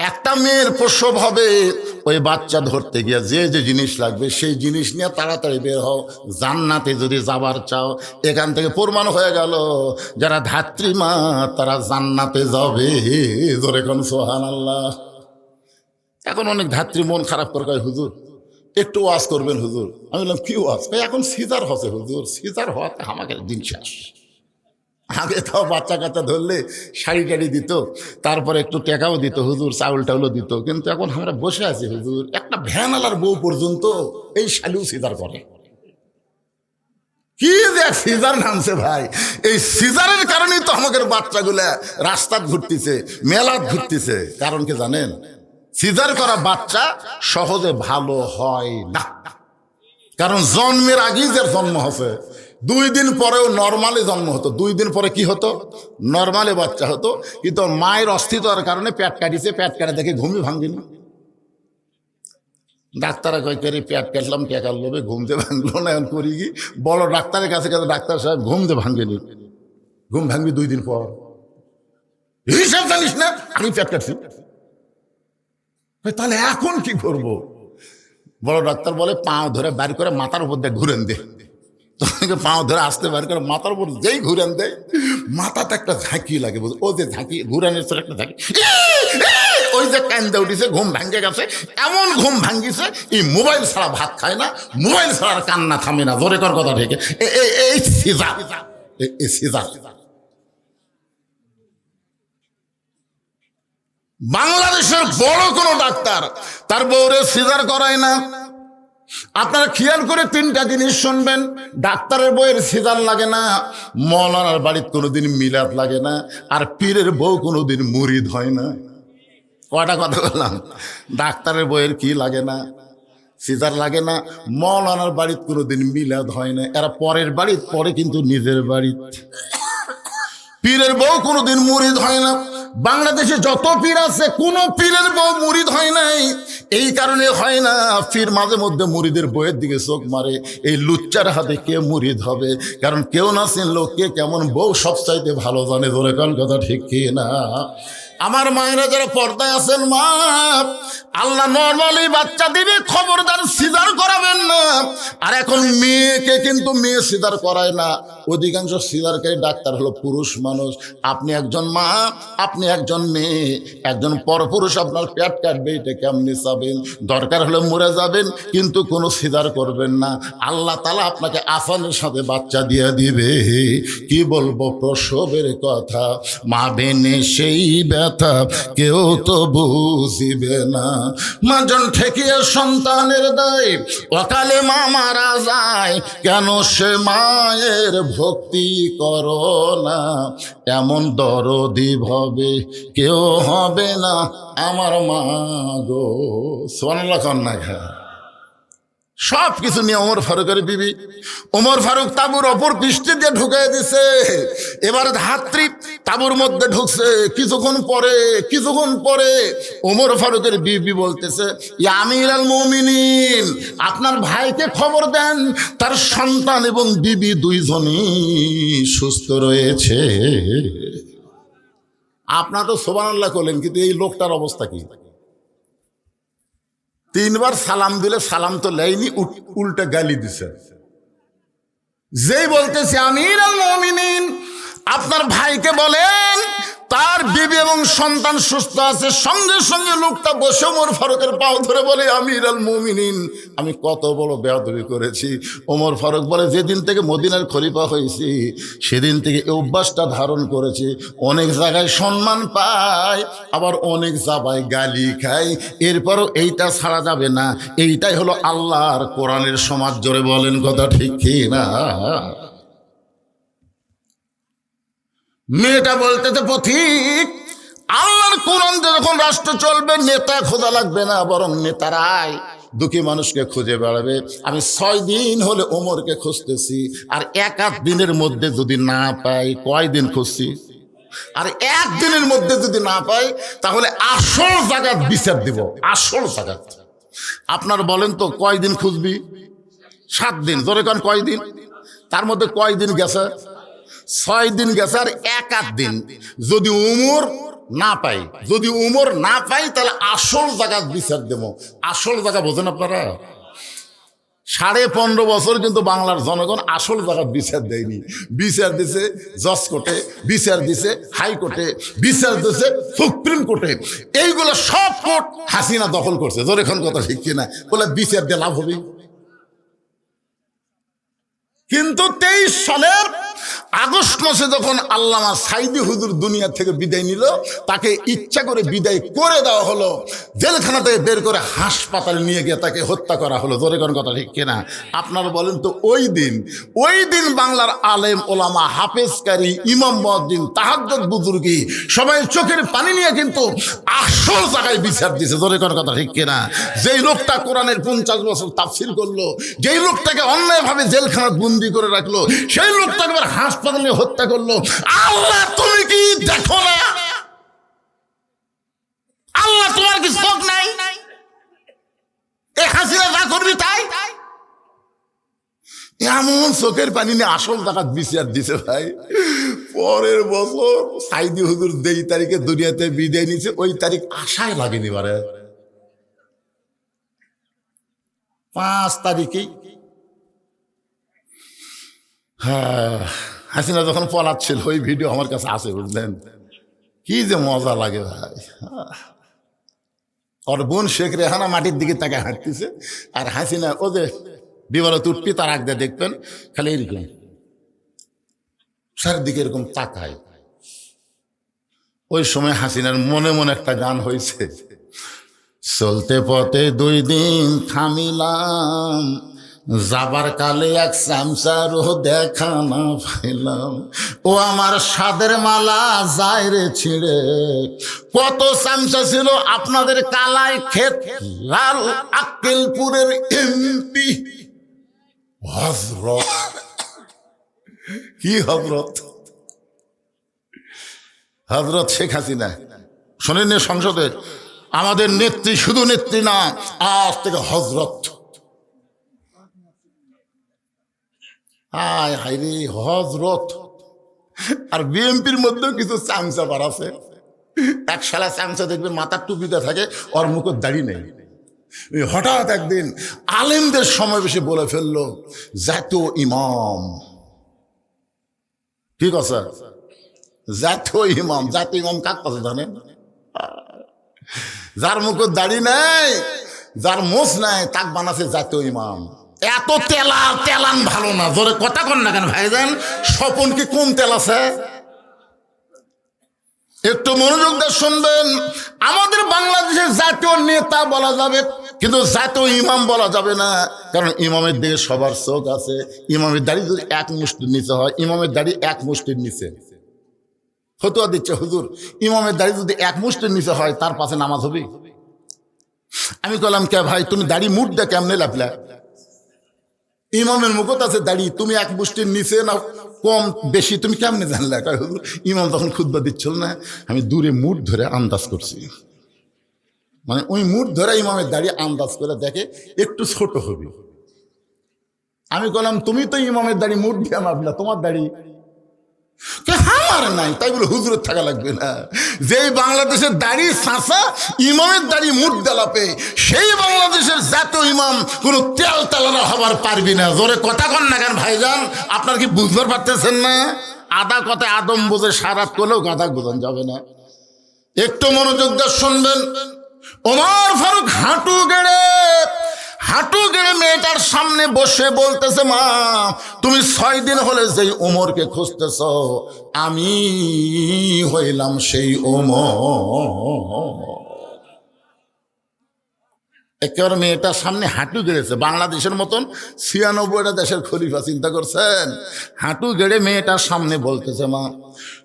একটা মেয়ের প্রসব হবে, ওই বাচ্চা ধরতে গিয়ে যে যে জিনিস লাগবে সেই জিনিস নিয়ে তাড়াতাড়ি বের হও। জান্নাতে যদি যাবার চাও, এখান থেকে প্রমাণ হয়ে গেল যারা ধাত্রী মা তারা জান্নাতে যাবে। জোরে কোন সুবহানাল্লাহ। এখন অনেক ধাত্রী মন খারাপ করে কয়, হুজুর একটু ওয়াজ করবেন হুজুর। আমি বললাম কি ওয়াজ? এখন সিজার হচ্ছে হুজুর, সিজার হওয়াতে আমাকে দিন শেষ। আগে তাও বাচ্চা কাচ্চা ধরলে শাড়ি টাড়ি দিত, তারপরে একটু টেকাও দিত হুজুর, চাউল টাউলও দিত। কিন্তু এখন আমরা বসে আছি হুজুর, একটা ভ্যানালার বউ পর্যন্ত এই শালিও সিজার করে। কি যে সিজার নামছে ভাই, এই সিজারের কারণেই তো আমাদের বাচ্চাগুলা রাস্তায় ঘুরতেছে, মেলাত ঘুরতেছে। কারণ কি জানেন? সিজার করা বাচ্চা সহজে ভালো হয় না, কারণ জন্মের আগেই যার জন্ম হচ্ছে, 2 দিন পরেও নর্মালি জন্ম হতো। 2 দিন পরে কি হতো? নর্মালি বাচ্চা হতো, কিন্তু মায়ের অস্থিরতার কারণে পেট কাটিছে, পেট কাটা দেখে ঘুমই ভাঙিনি। ডাক্তারা কয় করে পেট কাটলাম, টেকার লোভে ঘুমতে ভাঙলো না। এখন করি কি, বড় ডাক্তারের কাছে গেছে, ডাক্তার সাহেব ঘুমতে ভাঙেনি। ঘুম ভাঙবি 2 দিন পর। হিসাব জানিস না? আমি পেট কাটছি। তাহলে এখন কি করব? বড় ডাক্তার বলে পাও ধরে বাড়ি করে মাথার উপর দিয়ে ঘুরেন দে। তোমাকে পাও ধরে আসতে বাড়ি করে মাথার উপর যেই ঘুরেন দেয়, মাথাতে একটা ঝাঁকি লাগে। ও যে ঝাঁকি ঘুরানোর পর একটা ঝাঁকি, ওই যে কান্দে উঠিছে, ঘুম ভাঙ্গে গেছে। এমন ঘুম ভাঙ্গিছে, এই মোবাইল ছাড়া ভাত খায় না, মোবাইল ছাড়া কান্না থামে না। জোরে কর কথা থেকে এই সিজার, এই সিজার। বাংলাদেশের বড় কোনো ডাক্তার তার বউরে সিজার করায় না। আপনারা খেয়াল করে 3টা জিনিস শুনবেন। ডাক্তারের বউয়ের সিজার লাগে না, মৌলানার বাড়িতে কোনোদিন মিলাদ লাগে না, আর পীরের বউ কোনোদিন মুরিদ হয় না। কয়টা কথা বললাম? ডাক্তারের বউয়ের কি লাগে না? সিজার লাগে না। মৌলানার বাড়িতে কোনোদিন মিলাদ হয় না, এরা পরের বাড়িতে পরে, কিন্তু নিজের বাড়িতে। পীরের বউ কোনোদিন মুরিদ হয় না। বাংলাদেশে যত পীর আছে কোন পীরের বউ মুরিদ হয় নাই। এই কারণে হয় না, পীর মাঝে মধ্যে মুরিদের বউয়ের দিকে চোখ মারে। এই লুচ্চার হাতে কে মুরিদ হবে? কারণ কেউ না চিনলো কে কেমন বউ সব চাইতে ভালো জানে। ধরে কোন কথা ঠিক কি না? আমার মায়েরা যারা পর্দায় আছেন, মা, আল্লাহ নর্মালি বাচ্চা দিবে, খবরদার সিজার করাবেন না। আর এখন মেয়েকে কিন্তু মেয়ে সিজার করায় না, অধিকাংশ সিজারকারী ডাক্তার হলো পুরুষ মানুষ। আপনি একজন মা, আপনি একজন মেয়ে, একজন পরপুরুষ আপনার পেট কাটবে, এটা কেমনি চাবেন? দরকার হলে মরে যাবেন, কিন্তু কোনো সিজার করবেন না। আল্লাহ তাআলা আপনাকে আসানের সাথে বাচ্চা দিয়ে দিবে। কি বলবো প্রসবের কথা, মা বেনে সেই ব্যথা কেউ তো বুঝিবে না। মাজন ঠেকিয়ে সন্তানের দায়, অকালে মা মারা যায়, কেন সে মায়ের ভক্তি করো না? এমন দরদি ভবে কেউ হবে না আমার মা গো। সুবহানাল্লাহ কন্যা। সব কিছু নিয়ে ওমর ফারুকের বিবি, ওমর ফারুক তাঁবুর অপর পৃষ্ঠে দিয়ে ঢুকাই দিছে। এবার ধাত্রী তাঁবুর মধ্যে ঢুকছে। কিছুক্ষণ পরে ওমর ফারুকের বিবি বলতেছে, ইয়া আমিরুল মুমিনিন, আপনার ভাইকে খবর দেন, তার সন্তান এবং বিবি দুইজনই সুস্থ রয়েছে। আপনারা তো সুবহানাল্লাহ করলেন, কিন্তু এই লোকটার অবস্থা কি? 3 বার সালাম দিলে সালাম তো লেয়নি, উল্টা গালি দিছে। যেই বলতেছে আমিরুল মুমিনিন, আপনার ভাইকে বলেন তার বিবি এবং সন্তান সুস্থ আছে, সঙ্গে সঙ্গে লোকটা বসে ওমর ফারুকের পাও ধরে বলে, আমিরুল মুমিনিন, আমি কত বড় বেয়াদবি করেছি। ওমর ফারুক বলে, যেদিন থেকে মদিনার খলিফা হয়েছি সেদিন থেকে এই অভ্যাসটা ধারণ করেছি। অনেক জায়গায় সম্মান পাই, আবার অনেক জায়গায় গালি খাই, এরপরও এইটা ছাড়া যাবে না। এইটাই হলো আল্লাহর কোরআনের সমাজ। জোরে বলেন কথা ঠিক কি না? মেয়েটা বলতেছে, পথিক, আল্লাহর কোরআন যখন রাষ্ট্র চলবে, নেতা খোঁজা লাগবে না, বরং নেতারাই দুঃখী মানুষকে খুঁজে বেড়াবে। আমি 6 দিন হলে ওমরকে খুঁজতেছি, আর 1 দিনের মধ্যে যদি না পাই, কয়দিন খুঁজছি, আর 1 দিনের মধ্যে যদি না পাই, তাহলে আসল জায়গা বিচার দিব, আসল জায়গা। আপনার বলেন তো কয়দিন খুঁজবি? 7 দিন। ধরে কারণ কয়দিন? তার মধ্যে কয়দিন গেছে? 6 দিন গেছে, আর 1 দিন। যদি উমর না পাই, তাহলে আসল জায়গা বিচার দেবো। আসল জায়গা বোঝেন আপনারা? 15.5 বছর কিন্তু বাংলার জনগণ আসল জায়গা বিচার দেয়নি। বিচার দিছে জজ কোর্টে, বিচার দিছে হাইকোর্টে, বিচার দিছে সুপ্রিম কোর্টে। এইগুলো সব কোর্ট হাসিনা দখল করছে। এখন কথা ঠিক কিনা? বলে বিচার দিয়ে লাভ হবে। কিন্তু 23 সালের আগস্ট মাসে যখন আল্লামা সাইদি হুজুর দুনিয়া থেকে বিদায় নিল, তাকে ইচ্ছা করে বিদায় করে দেওয়া হলো। জেলখানা থেকে বের করে হাসপাতালে নিয়ে গিয়ে তাকে হত্যা করা হলো। জোরে কোন কথা ঠিক কিনা? আপনারা বলেন তো, ওই দিন বাংলার আলেম ওলামা, হাফেজকারী, ইমাম মুয়াজ্জিন, তাহাজ্জুদ বুজুর্গি সবাই চোখের পানি নিয়ে কিন্তু আসল জায়গায় বিচার দিছে। জোরে কোন কথা ঠিক কিনা? যেই লোকটা কোরআনের 50 বছর তাফসীর করলো, যেই লোকটাকে অন্যায়ভাবে জেলখানায় বন্দি করে রাখলো, সেই লোকটাকে হাসপাতালে হত্যা করলো। আল্লাহ তুমি কি দেখো না? আল্লাহ তোমার কি চোখ নাই? এই হাসিনা যা করবি তাই। এমন চোখের পানি নিয়ে আসল জায়গা বিচার দিছে ভাই। পরের বছর সাইদি হুজুর যেই তারিখে দুনিয়াতে বিদায় নিছে, ওই তারিখ আশায় লাগেনি। 5 তারিখেই হাসিনা যখন পলাচ্ছিল, ওই ভিডিও আমার কাছে আছে, বুঝলেন? কি যে মজা লাগে ভাই। ওর বোন শেখ রেহানা মাটির দিকে তাকে হাঁটতেছে, আর হাসিনা ও যে বিবারত উঠবি তার আগ দিয়ে দেখবেন খালি এরকম চারিদিকে এরকম তাকায়। ওই সময় হাসিনার মনে মনে একটা গান হয়েছে, চলতে পথে 2 দিন থামিলাম, যাবার কালে এক চামচারও দেখা না পাইলাম, ও আমার সাদের মালা যায় রে ছিঁড়ে। কত চামচা ছিল আপনাদের কালাই ক্ষেত লাল আক্কেলপুরের এমপি হযরত। কি হযরত? হযরত শেখ হাসিনা। শোনেন সংসদে আমাদের নেত্রী, শুধু নেত্রী না, আজ থেকে হযরত। হায় হায় রে, হযরত। আর বিএনপির মধ্যেও কিছু চামচা বাড়াছে। এক শালা চামচা দেখবেন মাথার টুপিতে থাকে, ওর মুখের দাড়ি নেই। হঠাৎ একদিন আলেমদের সমাবেশে বলে ফেললো জাতীয় ইমাম। ঠিক আছে, জাতীয় ইমাম। জাতীয় ইমাম কাক কথা জানেন? যার মুখের দাড়ি নেই, যার মোষ নাই, তাক বানাছে জাতীয় ইমাম। এত তেলান ভালো না। জোরে কথা কন না কেন ভাইজান? স্বপন কি কম তেল আছে? একটু মনোযোগ দিয়ে শুনবেন। আমাদের বাংলাদেশের জাতীয় নেতা বলা যাবে, কিন্তু জাতীয় ইমাম বলা যাবে না, কারণ ইমামের দিকে সবার চোখ আছে। ইমামের দাড়ি যদি এক মুষ্টির নিচে হয়, ইমামের দাড়ি এক মুষ্টির নিচে ফতোয়া দিচ্ছে হুজুর, ইমামের দাড়ি যদি এক মুষ্টির নিচে হয়, তার পাশে নামাজ হবে? আমি বললাম কে ভাই, তুমি দাড়ি মুঠ দে কেমনে লাপলা? ইমামের মুখত আছে দাড়ি, তুমি এক মুষ্টির নিচে না কম বেশি তুমি কেমনে জানলে? ইমাম তখন খুতবা দিচ্ছিল না, আমি দূরে মুঠ ধরে আন্দাজ করছি। মানে ওই মুঠ ধরে ইমামের দাড়ি আন্দাজ করে দেখে একটু ছোট হবে। আমি বললাম তুমি তো ইমামের দাড়ি মুঠ দিয়ে মাপলা, তোমার দাড়ি আমার নাই, তাই বলে হুজুরের থাকা লাগবে না। যেই বাংলাদেশের দাড়ি চাঁচা, ইমামের দাড়ি মুঠ দেলাপে, সেই বাংলাদেশের জাতীয় ইমাম কোনো তেল তেলারা হবার পারবি না। জোরে কথা কন না কেন ভাইজান? আপনার কি বুঝতে পারতেছেন না? আদা কথায় আদম বোঝে, সারাত করলেও গাদা বোঝান যাবে না। একটু মনোযোগ দিয়ে শুনবেন। ওমর ফারুক হাঁটু গেড়ে মেয়েটার সামনে বসে বলতেছে, মা তুমি 6 দিন হলে যেই ওমরকে খুঁজতেছ, আমি হইলাম সেই ওমর। একেবারে মেয়েটার সামনে হাঁটু গেড়েছে। বাংলাদেশের মতন 96টা দেশের খলিফা, চিন্তা করছেন? হাঁটু গেড়ে মেয়েটার সামনে বলতেছে, মা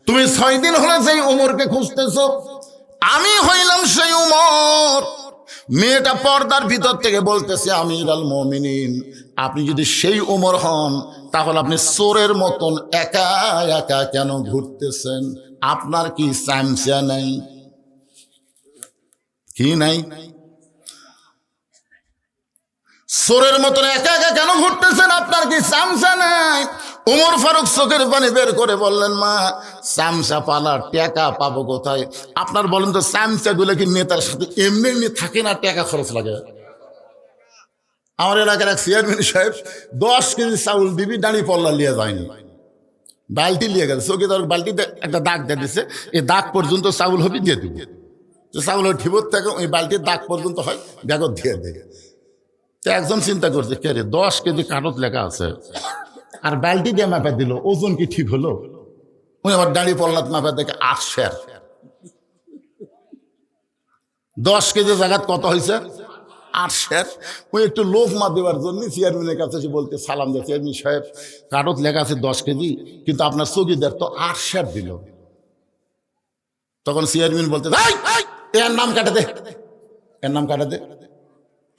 তুমি 6 দিন হলে যেই ওমরকে খুঁজতেছ, আমি হইলাম সেই ওমর। মেয়েটা পর্দার ভিতর থেকে বলতেছে, আমিরুল মুমিনিন, আপনি যদি সেই ওমর হন, তাহলে আপনি চোরের মতন একা একা কেন ঘুরতেছেন? আপনার কি চামচা নাই? কি নাই? চোরের মতন একা একা কেন ঘুরতেছেন? আপনার কি চামচা নাই? ওমর ফারুক চোখের পানি বের করে বললেন, মা চামচা পালার টাকা পাবো কোথায়? আপনার বলেন তো, চামচা গুলো কি নেতার সাথে এমনি এমনি থাকে না, টাকা খরচ লাগে? আমার এলাকার এক চেয়ারম্যান সাহেব 10 কেজি চাউল দিবি, দাঁড়ি পল্লা লিয়ে যায়নি, বালতি লিয়ে গেছে। চোখে তার বালতিতে একটা দাগ দিয়ে দিচ্ছে, এই দাগ পর্যন্ত চাউল হবে দিয়ে দিব। চাউল ঠিবত থাকে, ওই বালতির দাগ পর্যন্ত হয়, ব্যাগত দিয়ে দেয়। তো একজন চিন্তা করছে, কে রে 10 কেজি কাগজ লেখা আছে, আর বালতি দিয়ে মাপা দিল, ওজন কি ঠিক হলো? উনি আবার দাঁড়ি পল্লাত মাপা দেখে 8 সের। 10 কেজি জায়গাত কত হয়েছে? 8 সের। ওই একটু লোভ মা দেওয়ার জন্য চেয়ারম্যানের কাছে এসে বলতে সালাম দিয়ে, চেয়ারম্যান সাহেব কাগজ লেখা আছে 10 কেজি, কিন্তু আপনার চৌকিদার তো 8 সের দিল। তখন চেয়ারম্যান বলতে, এর নাম কাটা দে, এর নাম কাটা দে।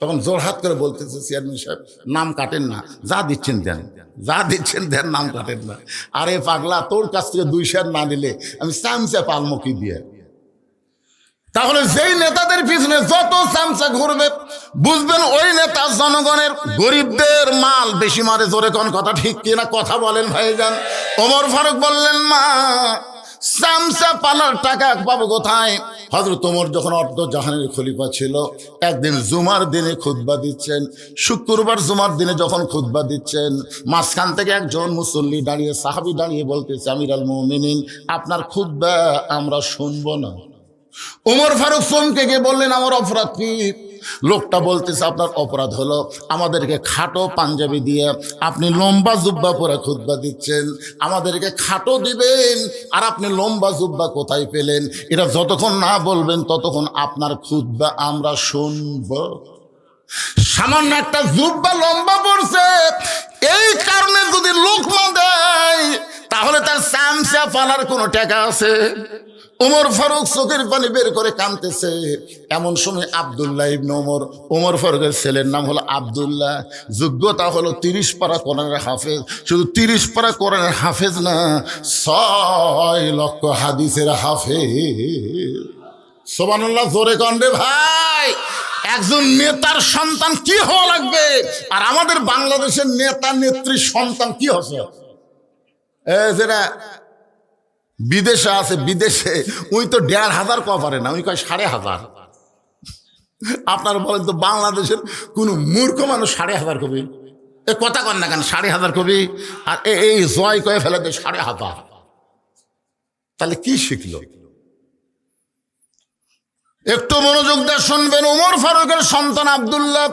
তখন জোরহাত করে বলতেছে চেয়ারম্যান সাহেব, নাম কাটেন না, যা দিচ্ছেন দেন, যা দিচ্ছেন দেন, নাম কাটেন না। আরে পাগলা, তোর কাছ থেকে 2 সের না নিলে আমি চামচা পালমো কি দিয়ে? তাহলে যেই নেতাদের পিছনে যত চামচা ঘুরবে, বুঝবেন ওই নেতা জনগণের গরিবদের মাল বেশি মারে। জোরে কোন কথা ঠিক কিনা? কথা বলেন ভাইজান। ওমর ফারুক বললেন, মা চামচা পালার টাকা পাবো কোথায়? হযরত ওমর যখন অর্ধ জাহানের খলিফা ছিল, একদিন জুমার দিনে খুতবা দিচ্ছেন। শুক্রবার জুমার দিনে যখন খুতবা দিচ্ছেন, মাঝখান থেকে একজন মুসল্লি দাঁড়িয়ে, সাহাবী দাঁড়িয়ে বলতেছে, আমিরুল মুমিনিন, আপনার খুতবা আমরা শুনবো না। ওমর ফারুক চমকে গিয়ে বললেন, আমার অপরাধ কি? লোকটা বলতেছে, আপনার অপরাধ হলো আমাদেরকে খাটো পাঞ্জাবি দিয়ে আপনি লম্বা জুব্বা পরে খুতবা দিচ্ছেন, আমাদেরকে খাটো দিবেন, আর আপনি লম্বা জুব্বা কোথায় পেলেন? এটা যতক্ষণ না বলবেন ততক্ষণ আপনার খুতবা আমরা শুনব। সামান্য একটা জুব্বা লম্বা পড়ছে, এই কারণে যদি লোকমা দেয় তাহলে তার চামচা পালার কোনো টাকা আছে? ওমর ফারুক চোখের পানি বের করে কাঁদতেছে। এমন সময় আব্দুল্লাহ ইবনে ওমর ফারুকের ছেলের নাম হলো আব্দুল্লাহ, যোগ্যতা হলো 30 পারা কোরআনের হাফেজ। শুধু 30 পারা কোরআনের হাফেজ না, 6 লক্ষ হাদিসের হাফেজ। সুবহানাল্লাহ, জোরে কন্ডে ভাই। একজন নেতার সন্তান কি হওয়া লাগবে, আর আমাদের বাংলাদেশের নেতা নেত্রীর সন্তান কি হচ্ছে? যেটা বিদেশে আছে, বিদেশে ওই তো 1,500 কওয়া পারে না, ওই কয় 5,500। আপনারা বলেন তো বাংলাদেশের কোন মূর্খ মানুষ 5,500 কবি? এ কথা কন না কেন 5,500 কবি? আর এই জয় কয়ে ফেলে দেয় 5,500। তাহলে কি শিখলো? একটু মনোযোগ দিয়ে শুনবেন। ওমর ফারুকের সন্তান আব্দুল্লাহ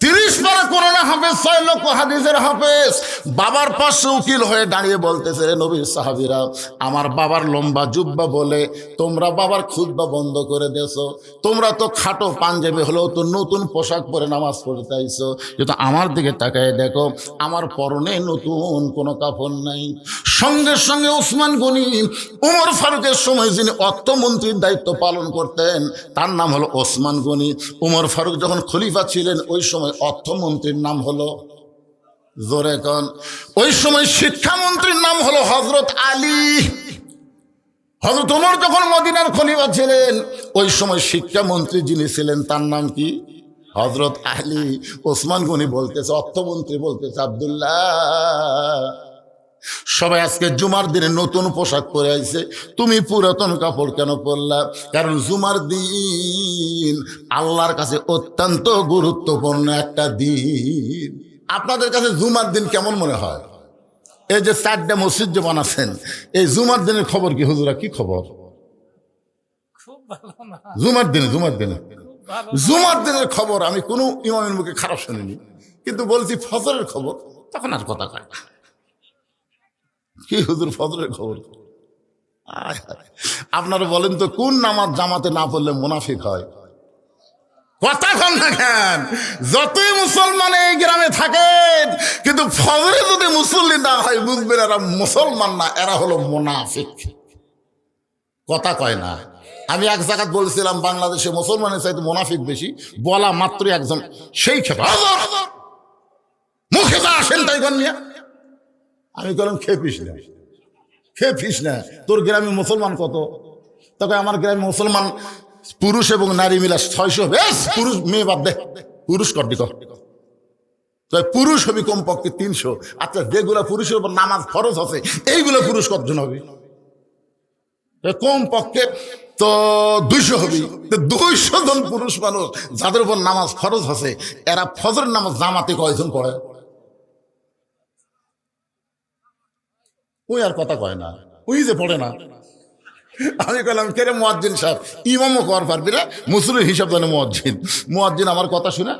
30 পারা কোরআন হাফেজ, 6 লক্ষ হাদিসের হাফেজ। বাবার পাশে উকিল হয়ে দাঁড়িয়ে বলতেছে, রে নবীর সাহাবীরা, আমার বাবার লম্বা জুব্বা বলে তোমরা বাবার খুতবা বন্ধ করে দিয়েছো। তোমরা তো খাটো পাঞ্জাবি হলেও তো নতুন পোশাক পরে নামাজ পড়তে আইছো, কিন্তু আমার দিকে তাকায় দেখো, আমার পরনে নতুন কোনো কাপড় নাই। সঙ্গে সঙ্গে ওসমান গনি, ওমর ফারুকের সময় যিনি অর্থমন্ত্রীর দায়িত্ব পালন করতেন, তার নাম হলো ওসমান গনি। ওমর ফারুক যখন খলিফা ছিলেন ওই সময় অর্থমন্ত্রীর নাম হলো, জোরে কন, ওই সময় শিক্ষামন্ত্রীর নাম হলো হযরত আলী। হযরত ওমর যখন মদিনার খলিফা ছিলেন ওই সময় শিক্ষামন্ত্রী যিনি ছিলেন তার নাম কি? হযরত আলী। ওসমান গনি বলতেছে, অর্থমন্ত্রী বলতেছে, আব্দুল্লাহ, সবাই আজকে জুমার দিনে নতুন পোশাক পরে আইছে, তুমি পুরাতন কাপড় কেন পরলা? কারণ জুমার দিন আল্লাহর কাছে অত্যন্ত গুরুত্বপূর্ণ একটা দিন। আপনাদের কাছে জুমার দিন কেমন মনে হয়? এই যে 4টা মসজিদ যে বানাচ্ছেন, এই জুমার দিনের খবর কি হুজুরা? কি খবর জুমার দিনের খবর? আমি কোনো ইমামের মুখে খারাপ শুনিনি, কিন্তু বলছি ফজরের খবর, তখন আর কথা কয় না। কি হুজুর ফজরের খবর? আপনারা বলেন তো, কোন নামাজ জামাতে না পড়লে মুনাফিক হয়? কথা কন না কেন? যতই মুসলমান এই গ্রামে থাকেন, কিন্তু ফজরে যদি মুসল্লি না হয় বুঝবেন এরা মুসলমান না, এরা হলো মুনাফিক। কথা কয় না। আমি এক জায়গায় বলছিলাম বাংলাদেশে মুসলমানের চাইতে মুনাফিক বেশি, বলা মাত্রই একজন সেই খেপা, মুখে যা আসেন তাই কন নিয়ে। আমি বললাম, খেপিস না, তোর গ্রামে মুসলমান কত? তবে আমার গ্রামে মুসলমান পুরুষ এবং নারী মিলা 600। বেশ, পুরুষ মেয়ে বাদ দে, পুরুষ করবি কর, পুরুষ হবি কমপক্ষে 300। আচ্ছা, যেগুলা পুরুষের উপর নামাজ ফরজ আছে এইগুলো পুরুষ কতজন হবে? কমপক্ষে তো 200 হবি। 200 জন পুরুষ মানুষ যাদের উপর নামাজ ফরজ আছে, এরা ফজরের নামাজ জামাতে কয়জন পড়ে? ওই আর কথা কয় না, ওই যে পড়ে না। আমি কইলাম, কে রে মুয়াজ্জিন সাহেব, ইমামও কর পারবি না, মুসলিম হিসাব জানে মুয়াজ্জিন আমার কথা শুনে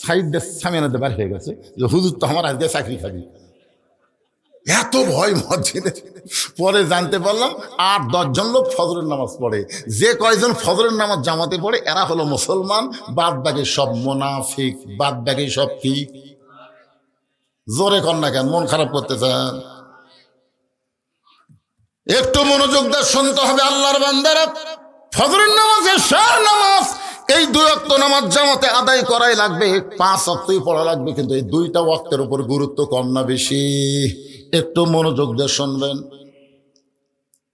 সাইড দিয়ে সামিয়ানাতে বার হয়ে গেছে যে হুজুর তো আমার আজকে চাকরি খাবি। এত ভয় মুয়াজ্জিনের। পরে জানতে পারলাম 8-10 জন লোক ফজরের নামাজ পড়ে। যে কয়জন ফজরের নামাজ জামাতে পড়ে এরা হলো মুসলমান, বাদ বাকি সব মুনাফিক, বাদ বাকি সব কি? জোরে কর না কেন, মন খারাপ করতে চান? একটু মনোযোগ দিয়ে শুনতে হবে আল্লাহর বান্দারা। ফজরের নামাজ, এশার নামাজ, এই 2 ওয়াক্ত নামাজ জামাতে আদায় করাই লাগবে, 5 ওয়াক্তই পড়া লাগবে, কিন্তু এই 2টা ওয়াক্তের উপর গুরুত্ব কম না বেশি? একটু মনোযোগ দিয়ে শুনবেন।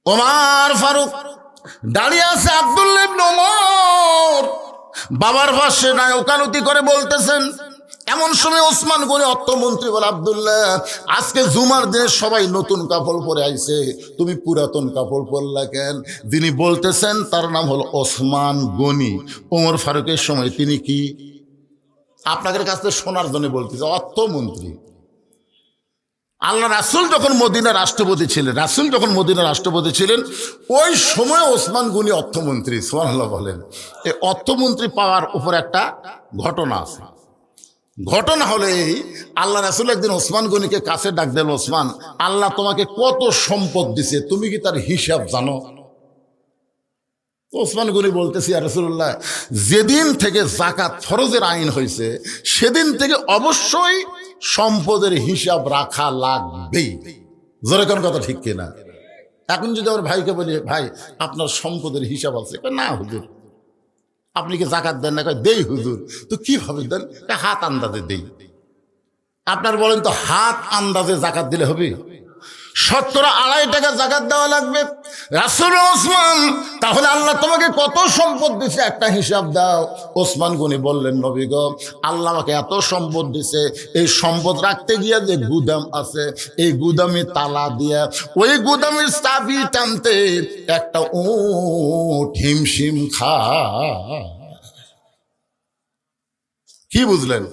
ওমর ফারুক দাঁড়িয়ে আছে, আব্দুল্লাহ ইবনে ওমর বাবার পাশে নাই ওকালতি করে বলতেছেন। এমন সময় ওসমান গনি অর্থমন্ত্রী বলে, আব্দুল্লাহ, আজকে জুমার দিনে সবাই নতুন কাপড় পরে আইছে, তুমি পুরাতন কাপড় পরলা কেন? যিনি বলতেছেন তার নাম হলো ওসমান গনি। ওমর ফারুকের সময় তিনি কি? আপনাদের কাছ থেকে শোনার জন্য বলতেছে, অর্থমন্ত্রী। আল্লাহ রাসূল যখন মদিনার রাষ্ট্রপতি ছিলেন ওই সময় ওসমান গনি অর্থমন্ত্রী। সুবহানাল্লাহ বলেন। এই অর্থমন্ত্রী পাওয়ার উপর একটা ঘটনা আছে। ঘটনা হলে এই, আল্লাহ রাসূল একদিন ওসমান গনিকে কাছে ডাক দিল, ওসমান, আল্লাহ তোমাকে কত সম্পদ দিছে, তুমি কি তার হিসাব জানো? ওসমান গনি বলতেছি ইয়া রাসূলুল্লাহ, যেদিন থেকে যাকাত ফরজের আইন হয়েছে সেদিন থেকে অবশ্যই সম্পদের হিসাব রাখা লাগবেই। জোরে কোন কথা ঠিক কিনা? এখন যদি আমার ভাইকে বলি, ভাই আপনার সম্পদের হিসাব আছে, না হুজুর। আপনি কি যাকাত দেন না? দেই হুজুর। তো কিভাবে দেন? হাত আন্দাজে দেই। আপনার বলেন তো হাত আন্দাজে যাকাত দিলে হবে? 17.5 টাকা যাকাত দেওয়া লাগবে। রাসূল ওসমান, তাহলে আল্লাহ তোমাকে কত সম্পদ দিছে একটা হিসাব দাও। ওসমান গনি বললেন, নবী গো, আল্লাহ আমাকে এত সম্পদ দিছে, এই সম্পদ রাখতে গিয়ে যে গুদাম আছে, এই গুদামে তালা দিয়া ওই গুদামের চাবি টানতে একটা উট হিমশিম খায়। কি বুঝলেন?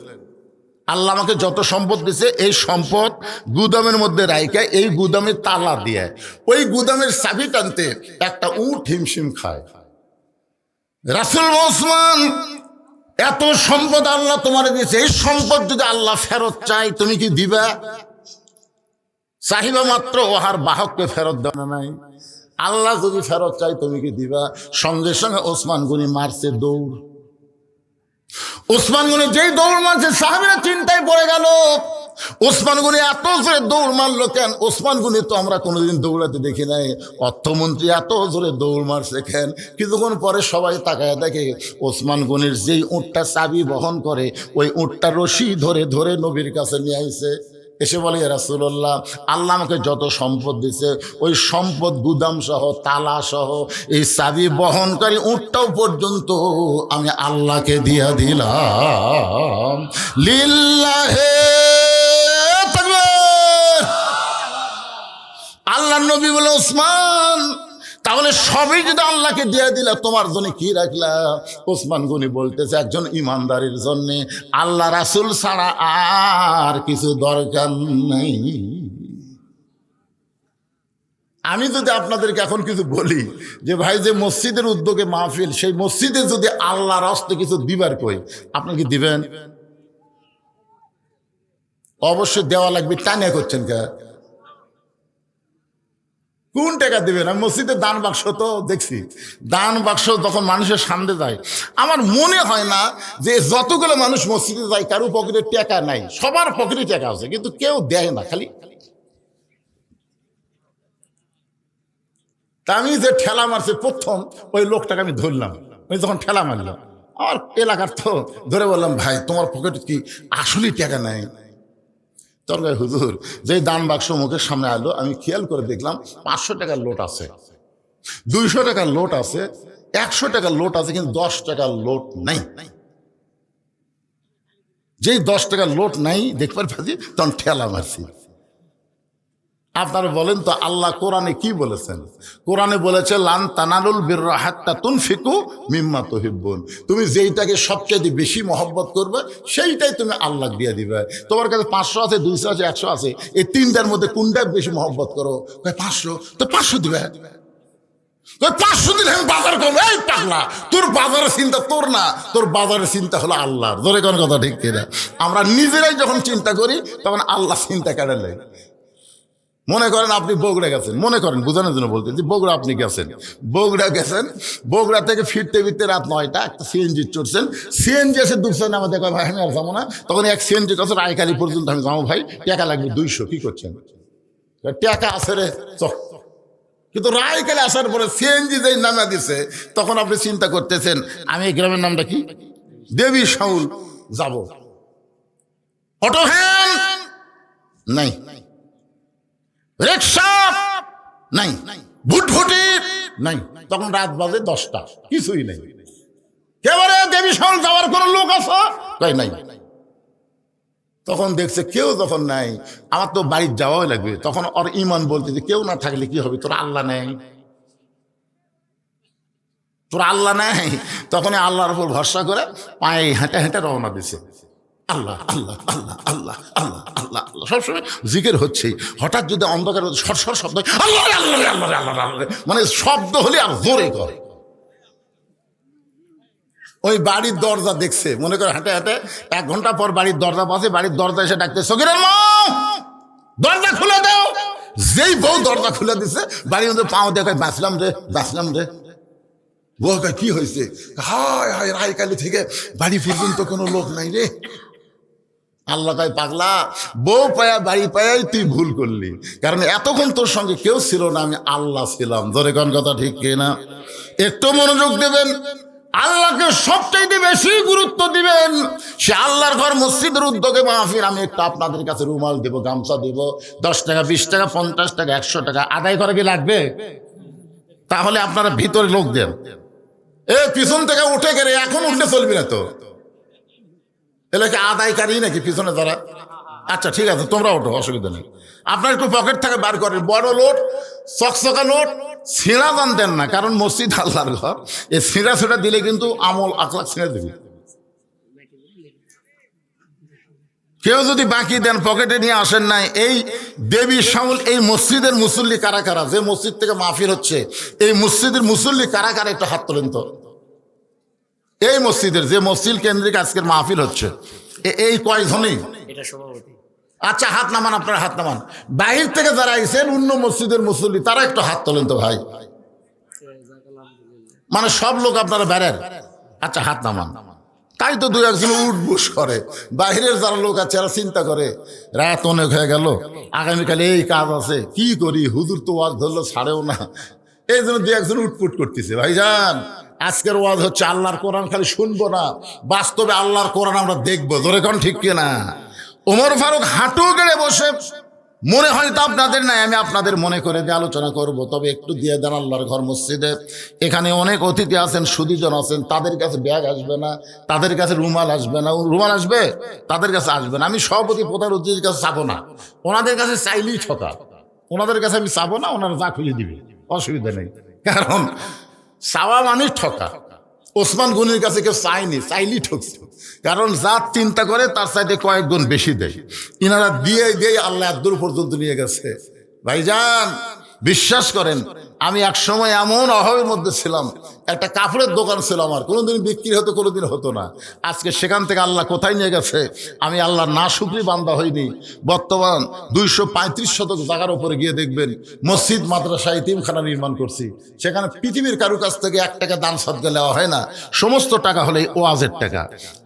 আল্লাহ আমাকে যত সম্পদ দিছে এই সম্পদ গুদামের মধ্যে রাইখা এই গুদামের তালা দিয়ে ওই গুদামের চাবি টানতে একটা উট হিমশিম খায়। রাসূল ওসমান, এত সম্পদ আল্লাহ তোমার দিয়েছে, এই সম্পদ যদি আল্লাহ ফেরত চায় তুমি কি দিবা? চাহিবা মাত্র ওহার বাহককে ফেরত দেওয়া নাই। আল্লাহ যদি ফেরত চায় তুমি কি দিবা? সঙ্গে সঙ্গে ওসমান গনি মারছে দৌড়। ওসমান গনি যেই দৌড় মারছে সাহাবীরা চিন্তায় পড়ে গেল। ওসমান গনি এত জোরে দৌড় মারলো কেন? ওসমান গনি তো আমরা কোনোদিন দৌড়াতে দেখি নাই। অর্থমন্ত্রী এত জোরে দৌড় মারছে কেন? কিছুক্ষণ পরে সবাই তাকায় দেখে ওসমান গনির যেই উটটা চাবি বহন করে ওই উটটা রশি ধরে ধরে নবীর কাছে নিয়ে আইছে। এসে বলে, ইয়া রাসূলুল্লাহ, আল্লাহ আমাকে যত সম্পদ দিছে ওই সম্পদ গুদাম সহ তালা সহ এই চাবি বহনকারী উটটাও পর্যন্ত আমি আল্লাহকে দিয়া দিলাম। লিল্লাহে তাকবীর। আল্লাহর নবী বলে, ওসমান, তাহলে সবই যদি আল্লাহকে দিয়ে দিলা তোমার জন্য কি রাখলা? ওসমান গনি বলতেছে, একজন ইমানদারের জন্য আল্লাহ রাসূল ছাড়া আর কিছু দরকার নাই। আমি যদি আপনাদেরকে এখন কিছু বলি যে ভাই, যে মসজিদের উদ্যোগে মাহফিল, সেই মসজিদে যদি আল্লাহর হস্তে কিছু দিবার কই, আপনি কি দিবেন? অবশ্যই দেওয়া লাগবে। টানিয়া করছেন কে? কোন টাকা দিবেন? আমি মসজিদের দান বাক্স তো দেখছি, দান বাক্স যখন মানুষের সামনে যায় আমার মনে হয় না যে যতগুলো মানুষ মসজিদে যায় কারো পকেটে টাকা নাই, সবার পকেটে টাকা আছে কিন্তু কেউ দেয় না। খালি তা আমি যে ঠেলা মারছে প্রথম ওই লোকটাকে আমি ধরলাম। ওই যখন ঠেলা মারলাম আমার এলাকার তো ধরে বললাম, ভাই তোমার পকেটে কি আসলেই টাকা নাই? তরকারি হুজুর, যে দান বাক্স মুখের সামনে আলো আমি খেয়াল করে দেখলাম 500 টাকার লোট আছে, 200 টাকার লোট আছে, 100 টাকার লোট আছে, কিন্তু 10 টাকার লোট নাই। যেই 10 টাকার লোট নাই দেখবার পাচ্ছি তখন ঠেলা মারছি। আপনারা বলেন তো আল্লাহ কোরআনে কি বলেছেন? কোরআনে বলেছে, লান তানালুল বিররা হাত্তা তুনফিকু মিম্মা তুহিব্বুন। তুমি যেইটাকে সবচেয়ে বেশি মহব্বত করবে সেইটাই তুমি আল্লাহ দিয়ে দিবে। তোমার কাছে 500 আছে, 200 আছে, 100 আছে, এই তিনটার মধ্যে কোনটা বেশি মহব্বত করো? 500, তো 500 দিবে। 500 দিলে আমি বাজার করবো। এই পাগলা, তোর বাজারের চিন্তা তোর না, তোর বাজারের চিন্তা হলো আল্লাহর। ধরে কোন কথা ঠিক কিনা? আমরা নিজেরাই যখন চিন্তা করি তখন আল্লাহ চিন্তা কেড়ে নেয়। মনে করেন আপনি বগুড়া গেছেন, মনে করেন বোঝানোর জন্য বলতে যে বগুড়া আপনি গেছেন, বগুড়া গেছেন, বগুড়া থেকে ফিরতে ফিরতে রাত 9টা একটা সিএনজি চড়ছেন, সিএনজি এসে দুঃখছেন আমাদের ভাই আমি আর যাবো না। তখন এক সিএনজি কাছে রায়কালি পর্যন্ত আমি যাবো, ভাই টাকা লাগবে 200। কি করছেন? টাকা আছে রে চক। কিন্তু রায়কালে আসার পরে সিএনজি যেই নামা দিছে তখন আপনি চিন্তা করতেছেন আমি এই গ্রামের নামটা কি, দেবী শাউল, যাব। অটো ভ্যান নাই, রিক্সা নাই, ভুটভুটি নাই। তখন রাত বাজে 10টা, কিছুই নেই। কেবারে দেবী শাউল যাওয়ার কোন লোক আছে? নাই। তখন দেখছে কেউ যখন নাই, আমার তো বাড়ির যাওয়াই লাগবে। তখন ওর ইমান বলতে যে কেউ না থাকলে কি হবে, তোর আল্লাহ নেই, তোর আল্লাহ নেই। তখন আল্লাহর উপর ভরসা করে পায়ে হেঁটে হেঁটে রওনা দিছে। আল্লাহ আল্লাহ আল্লাহ আল্লাহ আল্লাহ আল্লাহ আল্লাহ সবসময় জিকির হচ্ছেই। হঠাৎ যদি অন্ধকার সরসর শব্দ, আল্লাহ আল্লাহ আল্লাহ আল্লাহ আল্লাহ, মানে শব্দ হলে আর জোরে করে। ওই বাড়ির দরজা দেখছে, মনে করে হাঁটে হাঁটে 1 ঘন্টা পর বাড়ির দরজা পাশে, বাড়ির দরজা এসে ডাকতে, সগিরের মা দরজা খুলে দাও। যেই বউ দরজা খুলে দিছে বাড়ির মধ্যে পাও দেখে, বাঁচলাম রে বাঁচলাম রে। বউ কয় কি হয়েছে? হায় হায়, রায়কালি থেকে বাড়ি ফিরবেন তো কোনো লোক নাই রে। আল্লাহ কয় পাগলা, বউ পায়া বাড়ি পায়াই তুই ভুল করলি, কারণ এতক্ষণ তোর সঙ্গে কেউ ছিল না, আমি আল্লাহ ছিলাম। ধরে কোন কথা ঠিক কিনা? একটু মনোযোগ দেবেন, আল্লাহকে সবচাইতে বেশি গুরুত্ব দিবেন। সে আল্লাহর ঘর মসজিদের উদ্যোগে মাহফিল, আমি একটু আপনাদের কাছে রুমাল দেব, গামছা দেব, 10 টাকা 20 টাকা 50 টাকা 100 টাকা আদায় করা কি লাগবে? তাহলে আপনারা ভিতরে লোক দেন। পিছন থেকে উঠে গেলে এখন উঠলে চলবি না তো, এলে কি আদায়কারী নাকি পিছনে যারা? আচ্ছা ঠিক আছে, তোমরা ওঠো, অসুবিধা নেই। আপনার একটু পকেট থেকে বার করেন বড় নোট, চকচকা নোট, ছিঁড়া দান দেন না, কারণ মসজিদ আল্লাহর ঘর, এই ছিঁড়া ছিঁড়া দিলে কিন্তু আমল আখলাক ছিঁড়ে দেবে। কেউ যদি বাকি দেন, পকেটে নিয়ে আসেন নাই, এই দেবী শামুল, এই মসজিদের মুসল্লি কারা কারা, যে মসজিদ থেকে মাহফিল হচ্ছে, এই মসজিদের মুসল্লি কারা কারা একটু হাত তোলেন তো। এই মসজিদের, যে মসজিদ কেন্দ্রিক আজকের মাহফিল হচ্ছে, এই কয়জনই? আচ্ছা হাত নামান, আপনারা হাত নামান। বাহির থেকে যারা আইছেন অন্য মসজিদের মুসল্লি, তারা একটু হাত তোলেন তো ভাই। মানে সব লোক আপনারা বেড়েন? আচ্ছা হাত নামান। তাই তো দুই একজন উঠবুস করে, বাহিরের যারা লোক আছে এরা চিন্তা করে রাত অনেক হয়ে গেল, আগামীকালে এই কাজ আছে, কি করি, হুজুর তো ওয়াজ ধরলো ছাড়েও না, এই জন্য দুই একজন উঠপুট করতেছে। ভাইজান, আজকের ওয়াজ হচ্ছে আল্লাহর কোরআন খালি শুনবো না, বাস্তবে আল্লাহর কোরআন আমরা দেখবো। ধরে কোন ঠিক কিনা? ওমর ফারুক হাঁটু গেড়ে বসে, মনে হয় তো আপনাদের নাই, আমি আপনাদের মনে করে দিয়ে আলোচনা করব, তবে একটু দিয়ে দেন আল্লাহর ঘর মসজিদে। এখানে অনেক অতিথি আছেন, সুদীজন আছেন, তাদের কাছে ব্যাগ আসবে না, তাদের কাছে রুমাল আসবে না। রুমাল আসবে, তাদের কাছে আসবে না। আমি সভাপতি প্রধান অতিথির কাছে চাবো না, ওনাদের কাছে চাইলেই ঠকা, ওনাদের কাছে আমি চাবো না, ওনারা যা খুলে দিবে, অসুবিধা নেই, কারণ চাওয়া মানে ঠকা। ওসমান গনির কাছে কেউ চাইনি, চাইলেই ঠকছে, কারণ যা চিন্তা করে তার চাইতে কয়েক গুণ বেশি দেয়। ইনারা দিয়ে দিয়ে আল্লাহ এত পর্যন্ত নিয়ে গেছে। ভাইজান বিশ্বাস করেন, আমি এক সময় এমন অভাবের মধ্যে ছিলাম, একটা কাপড়ের দোকান ছিল আমার, কোনোদিন বিক্রি হতো, কোনোদিন হতো না। আজকে সেখান থেকে আল্লাহ কোথায় নিয়ে গেছে, আমি আল্লাহ না শুকরি বান্দা হইনি। বর্তমান 235 শতক জায়গার উপরে গিয়ে দেখবেন মসজিদ, মাদ্রাসা, ইতিমখানা নির্মাণ করছি। সেখানে পৃথিবীর কারো কাছ থেকে 1 টাকা দান সদকা নেওয়া হয় না, সমস্ত টাকা হলে ওয়াজের টাকা।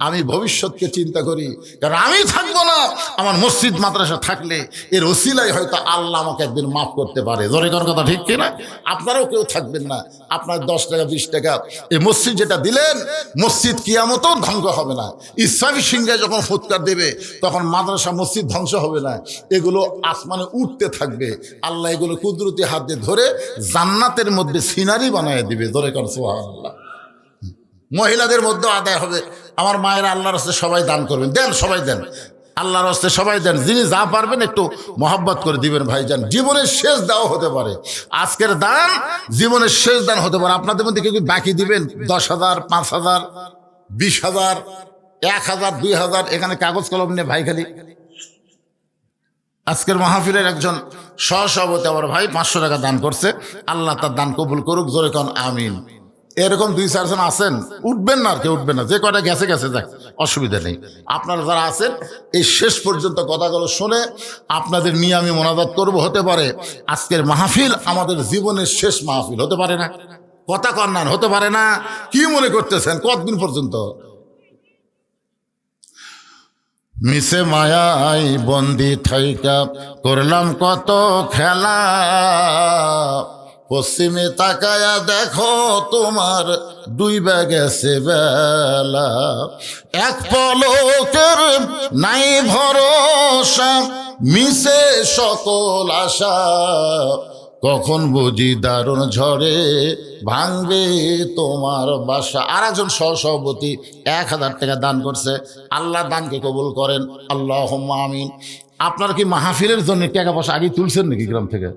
আমি ভবিষ্যৎকে চিন্তা করি, কারণ আমি থাকবো না, আমার মসজিদ মাদ্রাসা থাকলে এর ওসিলাই হয়তো আল্লাহ আমাকে একদিন মাফ করতে পারে। জোরে কোন কথা ঠিক কিনা? আপনারাও কেউ থাকবেন না, আপনার 10 টাকা 20 টাকা এই মসজিদ যেটা দিলেন, মসজিদ কিয়ামতেও ধ্বংস হবে না। ইসরাফি সিংহে যখন ফুৎকার দেবে, তখন মাদ্রাসা মসজিদ ধ্বংস হবে না, এগুলো আসমানে উঠতে থাকবে। আল্লাহ এগুলো কুদরতি হাত দিয়ে ধরে জান্নাতের মধ্যে সিনারি বানিয়ে দিবে। ধরে কর সুবহানাল্লাহ। মহিলাদের মধ্যে আদায় হবে। আমার মায়েরা আল্লাহর রাস্তায় সবাই দান করবেন, দেন, সবাই দেন, আল্লাহর রাস্তায় সবাই দেন। যিনি যা পারবেন একটু মহব্বত করে দিবেন। ভাইজান, জীবনের শেষ দাও হতে পারে, আজকের দান জীবনের শেষ দান হতে পারে। আপনাদের মধ্যে কেউ বাকি দিবেন 10,000, 5,000, 20,000, 1,000, 2,000, এখানে কাগজ কলম নিয়ে ভাই খালি। আজকের মাহফিলের একজন সহসভাপতি আমার ভাই 500 টাকা দান করছে, আল্লাহ তার দান কবুল করুক। জোরে কোন আমিন। এরকম 2-4 জন আছেন, উঠবেন না আর কেউ উঠবেন না, যে কটা গেছে গেছে, যাক, অসুবিধা নেই। আপনারা যারা আছেন এই শেষ পর্যন্ত কথাগুলো শুনে আপনাদের নিয়ে আমি মোনাজাত করব। হতে পারে আজকের মাহফিল আমাদের জীবনের শেষ মাহফিল, হতে পারে না? কথা কন্যান, হতে পারে না? কি মনে করতেছেন কতদিন পর্যন্ত? মিশে মায়াই বন্দি থাইকা করলাম কত খেলা, পশ্চিমে তাকায়া দেখো তোমার ডুইবা গেছে বেলা, এক পলকের নাই ভরসা, মিশে সকল আশা, কখন বুঝি দারুণ ঝড়ে ভাঙবে তোমার বাসা। আর একজন সহসভাপতি 1,000 টাকা দান করছে, আল্লাহ দানকে কবুল করেন, আল্লাহুম্মা আমিন। আপনারা কি মাহফিলের জন্য টাকা পয়সা আগে তুলছেন নাকি গ্রাম থেকে?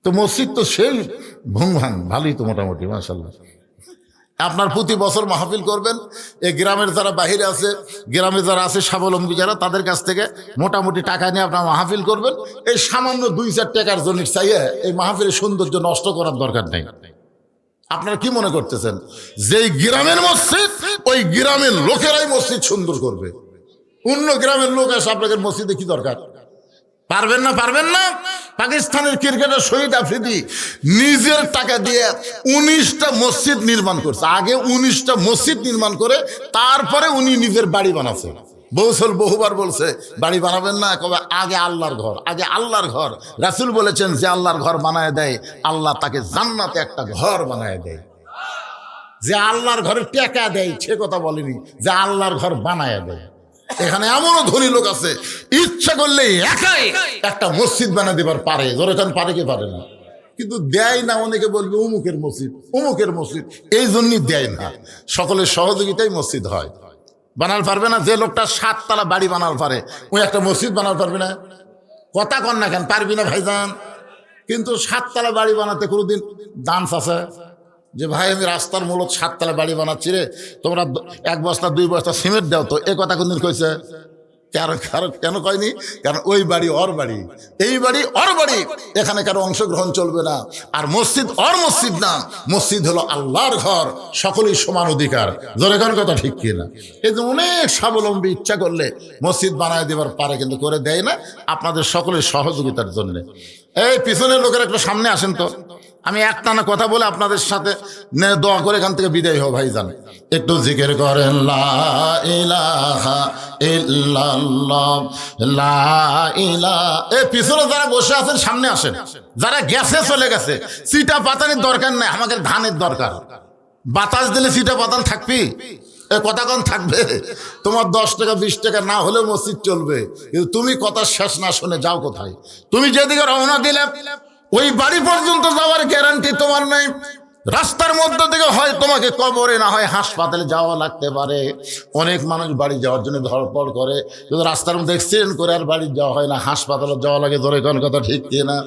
তো মসজিদ তো সেই ভুং ভাং, ভালোই তো মোটামুটি, মাশাআল্লাহ। আপনার প্রতি বছর মাহফিল করবেন, এই গ্রামের যারা বাহিরে আছে, গ্রামে যারা আছে স্বাবলম্বী যারা, তাদের কাছ থেকে মোটামুটি টাকা নিয়ে আপনার মাহফিল করবেন। এই সামান্য 2-4 টাকার জন্য চাইয়ে এই মাহফিলের সৌন্দর্য নষ্ট করার দরকার নেই। আপনারা কি মনে করতেছেন যেই গ্রামের মসজিদ, ওই গ্রামের লোকেরাই মসজিদ সুন্দর করবে? অন্য গ্রামের লোক এসে আপনাদের মসজিদে কি দরকার? পারবেন না, পারবেন না। পাকিস্তানের ক্রিকেটার শহীদ আফ্রিদি নিজের টাকা দিয়ে 19টা মসজিদ নির্মাণ করছে। আগে 19টা মসজিদ নির্মাণ করে তারপরে উনি নিজের বাড়ি বানাচ্ছে। বহুবার বলছে বাড়ি বানাবেন না, কবে আগে আল্লাহর ঘর, আগে আল্লাহর ঘর। রাসূল বলেছেন যে আল্লাহর ঘর বানায় দেয়, আল্লাহ তাকে জান্নাতে একটা ঘর বানায় দেয়। যে আল্লাহর ঘরের টাকা দেয় সে কথা বলেনি, যে আল্লাহর ঘর বানায় দেয়। এখানে এমনও ধনী লোক আছে ইচ্ছা করলে একাই একটা মসজিদ বানিয়ে দেবার পারে, জোরেখান পারে কি পারে না, কিন্তু দেয় না। অনেকে বলবে অমুকের মসজিদ, অমুকের মসজিদ, এই জন্যই দেয় না। সকলের সহযোগিতায় মসজিদ হয়। বানাল পারবে না? যে লোকটা 7 তলা বাড়ি বানাল পারে ওই একটা মসজিদ বানাল পারবে না? কথা কন না কেন, পারবি না ভাইজান? কিন্তু 7 তলা বাড়ি বানাতে কোনোদিন ডান্স আছে যে ভাই আমি রাস্তার মূলত 7 তলা বাড়ি বানাচ্ছি রে, তোমরা 1 বস্তা 2 বস্তা সিমেন্ট দাও তো, এ কথা কোনদিন কইছে? কেন কয়নি? কারণ ওই বাড়ি ওর বাড়ি, এই বাড়ি ওর বাড়ি, এখানে কারো অংশগ্রহণ চলবে না। আর মসজিদ ওর মসজিদ না, মসজিদ হলো আল্লাহর ঘর, সকলেই সমান অধিকার। জোরে কোন কথা ঠিক কিনা? এই যে অনেক স্বাবলম্বী ইচ্ছা করলে মসজিদ বানায় দেবার পারে, কিন্তু করে দেয় না আপনাদের সকলের সহযোগিতার জন্য। এই পিছনের লোকেরা একটু সামনে আসেন তো, আমি একটানা কথা বলে আপনাদের সাথে দোয়া করে এখান থেকে বিদায় হও। ভাই জান একটু জিকির করেন লা ইলাহা ইল্লাল্লাহ, লা ইলাহা। এই পিছনে যারা বসে আছেন সামনে আসেন, যারা গেছে চলে গেছে, চিটা পাতানের দরকার নাই, আমাদের ধানের দরকার। বাতাস দিলে চিটা পাতান থাকবি? এ কথা কন থাকবে? তোমার 10 টাকা 20 টাকা না হলেও মসজিদ চলবে, কিন্তু তুমি কথা শেষ না শুনে যাও কোথায়? তুমি যেদিকে রওনা দিলে ওই বাড়ি পর্যন্ত যাওয়ার গ্যারান্টি তোমার নাই। রাস্তার মধ্য থেকে হয় তোমাকে কবরে, না হয় হাসপাতালে যাওয়া লাগতে পারে। অনেক মানুষ বাড়ি যাওয়ার জন্য ধড়পড় করে, কিন্তু রাস্তার মধ্যে অ্যাক্সিডেন্ট করে আর বাড়ি যাওয়া হয় না, হাসপাতালে যাওয়া লাগে। জোরে কোন কথা ঠিক কিনা?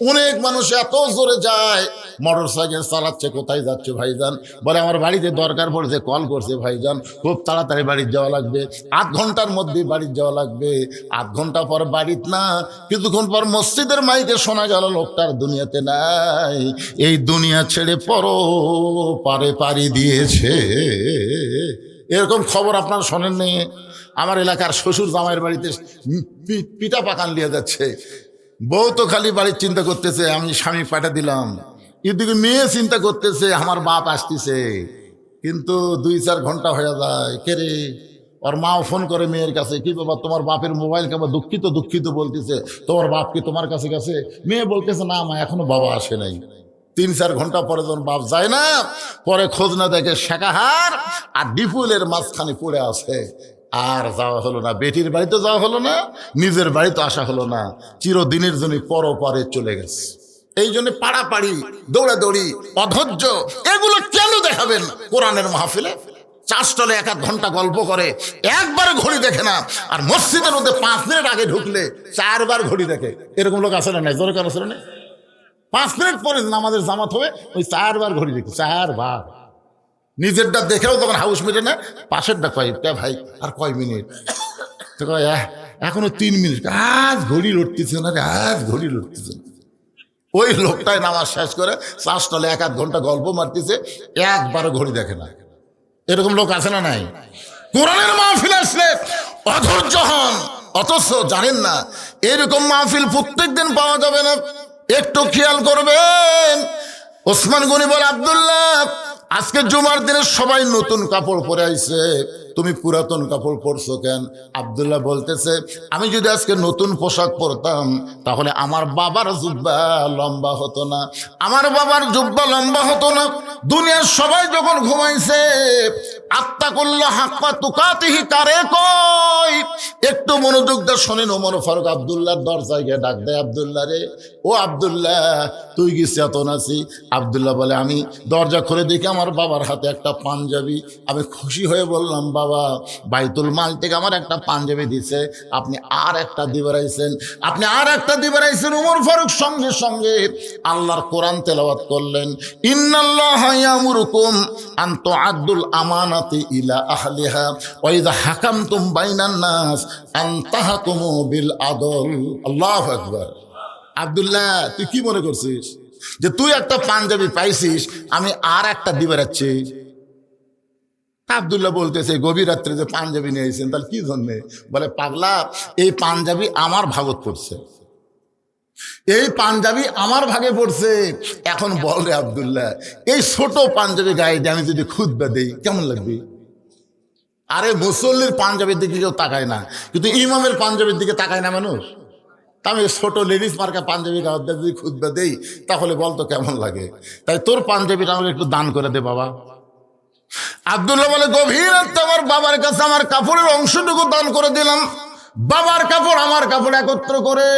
অনেক মানুষ এত জোরে যায়, মোটর সাইকেল চালাচ্ছে, কোথায় যাচ্ছে ভাইজান? বলে আমার বাড়িতে দরকার পড়েছে, কল করছে ভাইজান, খুব তাড়াতাড়ি বাড়ি যাওয়া লাগবে, 8 ঘন্টার মধ্যে বাড়ি যাওয়া লাগবে। 8 ঘন্টা পর বাড়িতে না, কিছুক্ষণ পর মসজিদের মাইকে শোনা গেল লোকটার দুনিয়াতে নাই, এই দুনিয়া ছেড়ে পর পারে পাড়ি দিয়েছে। এরকম খবর আপনারা শোনেননি? আমার এলাকার শ্বশুর জামাইয়ের বাড়িতে পিঠা পাকান নিয়ে যাচ্ছে, বউ তো খালি বাড়ির চিন্তা করতেছে আমি স্বামী পাঠা দিলাম, এদিকে মেয়ে চিন্তা করতেছে আমার বাপ আসতেছে। কিন্তু 2-4 ঘন্টা হয়ে যায়, কে রে? ওর মাও ফোন করে মেয়ের কাছে, কি বাবা তোমার বাপের মোবাইল কেমন দুঃখিত দুঃখিত বলতেছে, তোমার বাপ কি তোমার কাছে গেছে? মেয়ে বলতেছে না মা এখনো বাবা আসে নাই। 3-4 ঘন্টা পরে যখন বাপ যায় না, পরে খোঁজ না দেখে শেখাহার আর ডিপুলের মাঝখানে পড়ে আছে। আর যাওয়া হলো না, বেটির বাড়িতে যাওয়া হলো না, নিজের বাড়িতে আসা হলো না, চিরদিনের জন্য পরপারে চলে গেছে। এই জন্য পাড়াপাড়ি, দৌড়াদৌড়ি, অধৈর্য, এগুলো কেন দেখাবেন কোরআনের মাহফিলে? 4 স্টলে 1-1 ঘন্টা গল্প করে, একবার ঘড়ি দেখে না। আর মসজিদের মধ্যে 5 মিনিট আগে ঢুকলে 4 বার ঘড়ি দেখে। এরকম লোক আসলে নাই, জোরে কেন আসলে নেই? 5 মিনিট পরে আমাদের জামাত হবে, ওই 4 বার ঘড়ি দেখে, 4 বার। নিজেরটা দেখেও তখন হাউস মিটে না, পাশেরটা কয় ভাই আর কয় মিনিট? তো কয় এখনো 3 মিনিট, আজ ঘড়ি লড়তেছে না রে, আজ ঘড়ি লড়তেছে না। ওই লোকটাই নামাজ শেষ করে 4 স্টলে 1-1 ঘন্টা গল্প মারতেছে, একবারও ঘড়ি দেখে না। এরকম লোক আছে না নাই? কোরআনের মাহফিল আসলে অধৈর্য হন, অথচ জানেন না এরকম মাহফিল প্রত্যেকদিন পাওয়া যাবে না। একটু খেয়াল করবেন। ওসমান গনি বলে আব্দুল্লাহ আজকে জুমার দিনে সবাই নতুন কাপড় পরে আইছে, তুমি পুরাতন কাপড় পরছো কেন? আব্দুল্লাহ বলতেছে আমি যদি আজকে নতুন পোশাক পরতাম তাহলে আমার বাবার জুব্বা লম্বা হতো না, আমার বাবার জুব্বা লম্বা হতো না। দুনিয়ার সবাই যখন ঘুমাইছে, আত্তাকুল্লাহ হাক্কা তুকাতিহি কারে কই? একটু মনোযোগ দিয়ে শোনেন। ওমর ফারুক আব্দুল্লাহর দরজায় গিয়ে ডাক দেয়, আব্দুল্লাহ রে, ও আব্দুল্লাহ তুই কি চেতন আছি? আব্দুল্লাহ বলে আমি দরজা খুলে দেখি আমার বাবার হাতে একটা পাঞ্জাবি। আমি খুশি হয়ে বললাম বাবা বাইতুল মাল থেকে আমার একটা পাঞ্জাবি দিছে, আপনি আর একটা দিবেরাইছেন, আপনি আর একটা দিবেরাইছেন। ওমর ফারুক সঙ্গে সঙ্গে আল্লাহর কোরআন তেলাওয়াত করলেন, ইন্নাল্লাহা ইয়ামুরুকুম আন তুআদ্দুল আমানাতি ইলা আহলিহা ওয়া ইযা হাকামতুম বাইনান নাস আন তাহকুমু বিল আদল। আল্লাহু আকবার। আব্দুল্লাহ তুই কি মনে করছিস যে তুই একটা পাঞ্জাবি পাইছিস, আমি আর একটা দিবেরাচ্ছি? আব্দুল্লাহ বলতেছে গভীর রাত্রে যে পাঞ্জাবি নিয়ে এসেছেন তাহলে কি জন্যে? বলে পাগলা এই পাঞ্জাবি আমার ভাগত পড়ছে, এই পাঞ্জাবি আমার ভাগে পড়ছে। এখন বল রে আব্দুল্লাহ, এই ছোট পাঞ্জাবি গায়ে দিয়ে আমি যদি খুতবা দেই কেমন লাগবে? আরে মুসল্লির পাঞ্জাবির দিকে কেউ তাকায় না, কিন্তু ইমামের পাঞ্জাবির দিকে তাকায় না মানুষ। তা আমি ছোট লেডিস মার্কা পাঞ্জাবি গায়ে দিয়ে যদি খুতবা দেই তাহলে বলতো কেমন লাগে? তাই তোর পাঞ্জাবিটা আমাকে একটু দান করে দে বাবা। আব্দুল্লাহ বলে, গভীর রাতে আমার বাবার কাছে আমার কাপড়ের অংশটুকু দান করে দিলাম। বাবার কাপড় আমার কাপড় একত্র করে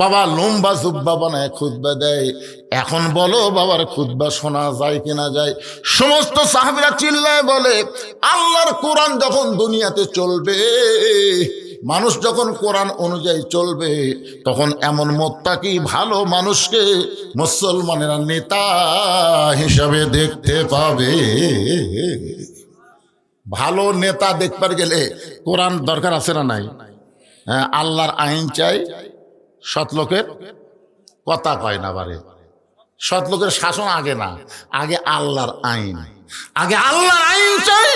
বাবা লম্বা জুব্বা বানায় খুতবা দেয়। এখন বলো বাবার খুতবা শোনা যায় কিনা যায়? সমস্ত সাহাবীরা চিল্লায় বলে, আল্লাহর কোরআন যখন দুনিয়াতে চলবে, মানুষ যখন কোরআন অনুযায়ী চলবে, তখন এমন মুত্তাকি ভালো মানুষকে মুসলমানেরা নেতা হিসাবে দেখতে পাবে। ভালো নেতা দেখবার গেলে কোরআন দরকার আছে না নাই? হ্যাঁ, আল্লাহর আইন চাই, সৎ লোকের কথা কয় না বারে। সৎ লোকের শাসন আগে না, আগে আল্লাহর আইন। আগে আল্লাহর আইন চাই,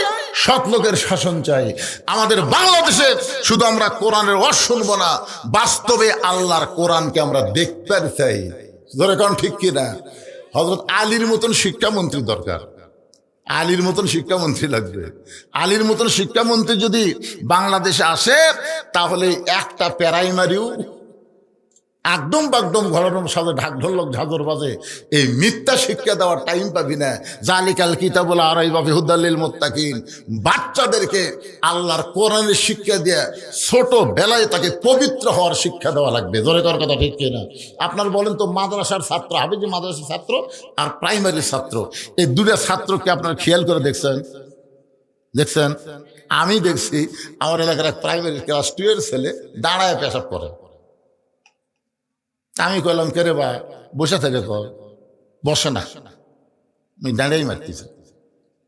সৎ লোকের শাসন চাই। আমাদের বাংলাদেশে শুধু আমরা কোরআনের ওয়াজ শুনবো না, বাস্তবে আল্লাহর কোরআনকে আমরা দেখতে চাই। ধরে কোন ঠিক কিনা? হযরত আলীর মতন শিক্ষামন্ত্রী দরকার। আলীর মতন শিক্ষামন্ত্রী লাগবে। আলীর মতন শিক্ষামন্ত্রী যদি বাংলাদেশে আসে, তাহলে একটা প্রাইমারিও একদম বাকদম ঘরম সাথে ঢাক ঢোলক ঝাঁঝর বাজে এই মিথ্যা শিক্ষা দেওয়ার টাইম পাবি না। জালিকাল কিতাবুল আরাইবা ফি হুদাল্লিল মুত্তাকিন। বাচ্চাদেরকে আল্লাহর কোরআনের শিক্ষা দিয়ে ছোট বেলায় তাকে পবিত্র হওয়ার শিক্ষা দেওয়া লাগবে। জোরে কর কথা ঠিক কিনা? আপনার বলেন তো, মাদ্রাসার ছাত্র, হাফেজি মাদ্রাসার ছাত্র আর প্রাইমারি ছাত্র, এই দুটা ছাত্রকে আপনার খেয়াল করে দেখছেন? দেখছেন? আমি দেখছি আমার এলাকার এক প্রাইমারি ক্লাস 2 এর ছেলে দাঁড়ায় পেশাব করে। আমি কইলাম, কে রে ভাই বসে থেকে কর, বসে না, আমি দাঁড়িয়েই মারতেছি।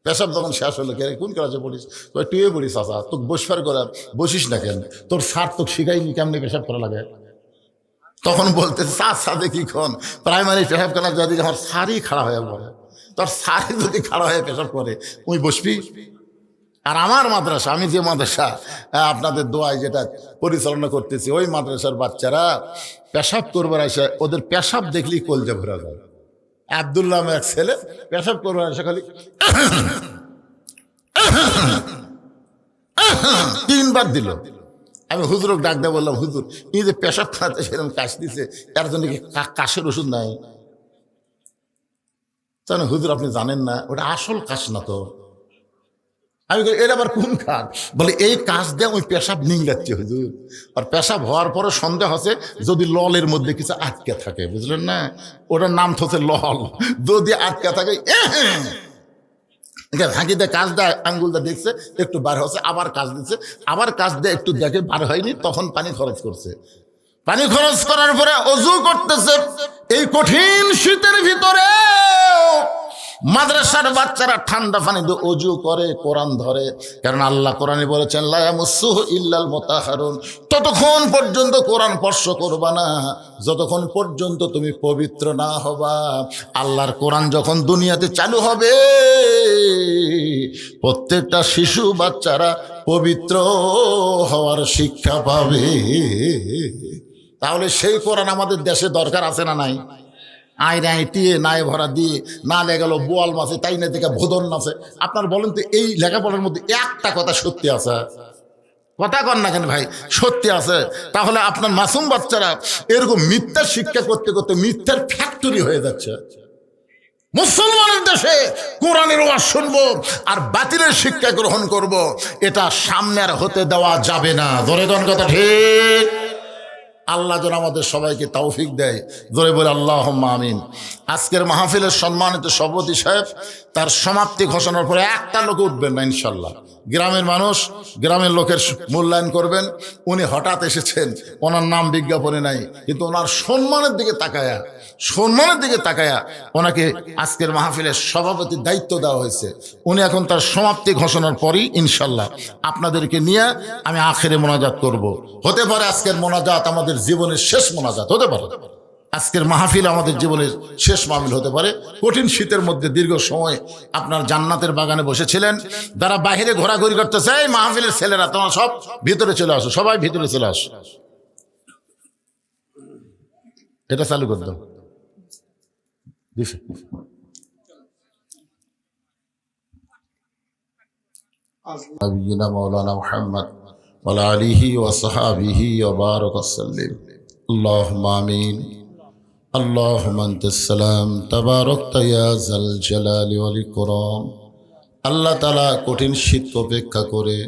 পেশাব যখন শেষ হলো, কে কোন ক্লাসে পড়িস? টুয়ে পড়িস। আসা তোকে বসবার করার, বসিস না কেন? তোর স্যার তোকে শিখাইনি কেমনি পেশাব করা লাগে? তখন বলতে স্যার সাথে কি খন প্রাইমারি পেশাব করা যদি আমার স্যারই খাড়া হয়ে পড়ে, তোর স্যারই যদি খাড়া হয়ে পেশাব করে ওই বসবি? আর আমার মাদ্রাসা, আমি যে মাদ্রাসা আপনাদের দোয়ায় যেটা পরিচালনা করতেছি, ওই মাদ্রাসার বাচ্চারা পেশাব করবার আসে, ওদের পেশাব দেখলেই কলজা ভরা যায়। আব্দুল্লাহ আমার এক ছেলে পেশাব করবার আসে, খালি 3 বার দিল। আমি হুজুরকে ডাক দিয়ে বললাম, হুজুর এই যে পেশাব খাতে সেরকম কাশ দিছে, এর জন্য কি কাশের ওষুধ নাই? তাহলে হুজুর আপনি জানেন না, ওটা আসল কাশ না তো। আমি এটা আবার কোন কাজ? বলে এই কাজ দিয়ে ওই পেশাব নিংলাচ্ছে হুজুর। আর পেশাব হওয়ার পরে সন্দেহ আছে যদি ললের মধ্যে কিছু আটকে থাকে, বুঝলেন না? ওটার নাম হচ্ছে লল। যদি আটকে থাকে, ফাঁকি দিয়ে কাজ দেয়, আঙ্গুলটা দেখছে একটু বার হচ্ছে, আবার কাজ দিচ্ছে, আবার কাজ দিয়ে একটু দেখে বার হয়নি, তখন পানি খরচ করছে। পানি খরচ করার পরে অজু করতেছে। এই কঠিন শীতের ভিতরে মাদ্রাসার বাচ্চারা ঠান্ডা পানি দিয়ে অজু করে, কোরআন ধরে। কারণ আল্লাহ কোরআনে বলেছেন, লা ইয়ামাসসুহু ইল্লাল মুতাহহারুন। ততক্ষণ পর্যন্ত কোরআন স্পর্শ করবা না যতক্ষণ পর্যন্ত তুমি পবিত্র না হবা। আল্লাহর কোরআন যখন দুনিয়াতে চালু হবে, প্রত্যেকটা শিশু বাচ্চারা পবিত্র হওয়ার শিক্ষা পাবে। তাহলে সেই কোরআন আমাদের দেশে দরকার আছে না নাই? আইরে আইটিয়ে নাই ভরা দিয়ে না লেগেল বোয়াল মাছে, তাই না দেখে ভোদন আছে। আপনার বলেন তো, এই লেখাপড়ার মধ্যে একটা কথা সত্যি আছে? কথা কন না কেন ভাই? সত্যি আছে। তাহলে আপনার মাসুম বাচ্চারা এরকম মিথ্যার শিক্ষা করতে করতে মিথ্যার ফ্যাক্টরি হয়ে যাচ্ছে। মুসলমানের দেশে কোরআনের ওয়াজ শুনবো আর বাতিলের শিক্ষা গ্রহণ করব, এটা সামনে আর হতে দেওয়া যাবে না। জোরে কোন কথা ঠিক? আল্লাহ যেন আমাদের সবাইকে তৌফিক দেয়। জোরে বলে আল্লাহুম্মা আমিন। আজকের মাহফিলের সম্মানিত সভাপতি সাহেব তার সমাপ্তি ঘোষণার পরে একটা লোক উঠবেন না ইনশাল্লাহ। গ্রামের মানুষ, গ্রামের লোকের মূল্যায়ন করবেন। উনি হঠাৎ এসেছেন, ওনার নাম বিজ্ঞাপনে নাই, কিন্তু ওনার সম্মানের দিকে তাকায়া ওনাকে আজকের মাহফিলের সভাপতির দায়িত্ব দেওয়া হয়েছে। উনি এখন তার সমাপ্তি ঘোষণার পরই ইনশাল্লাহ আপনাদেরকে নিয়ে আমি আখেরে মোনাজাত করব। হতে পারে আজকের মোনাজাত আমাদের জীবনের শেষ মোনাজাত হতে পারে। আজকের মাহফিল আমাদের জীবনের শেষ মাহফিল হতে পারে। কঠিন শীতের মধ্যে দীর্ঘ সময় আপনার জান্নাতের বাগানে বসেছিলেন, যারা বাইরে ঘোরাঘুরি করতেছে, এই মাহফিলের ছেলেরা তোমরা সব ভিতরে চলে আসো, সবাই ভিতরে চলে আসো। এটা চালু করে দাও। নবিয়িনা মাওলানা মুহাম্মদ ওয়া আলা আলিহি ওয়া সাহবিহি ওয়া বারাকা সাল্লিম। আল্লাহুম্মা আমিন। আল্লাহুম্মা আনতাস সালাম তাবারাকতা ইয়া যাল জালালি ওয়াল ইকরাম। আল্লাহ তাআলা কঠিন শীত উপেক্ষা করে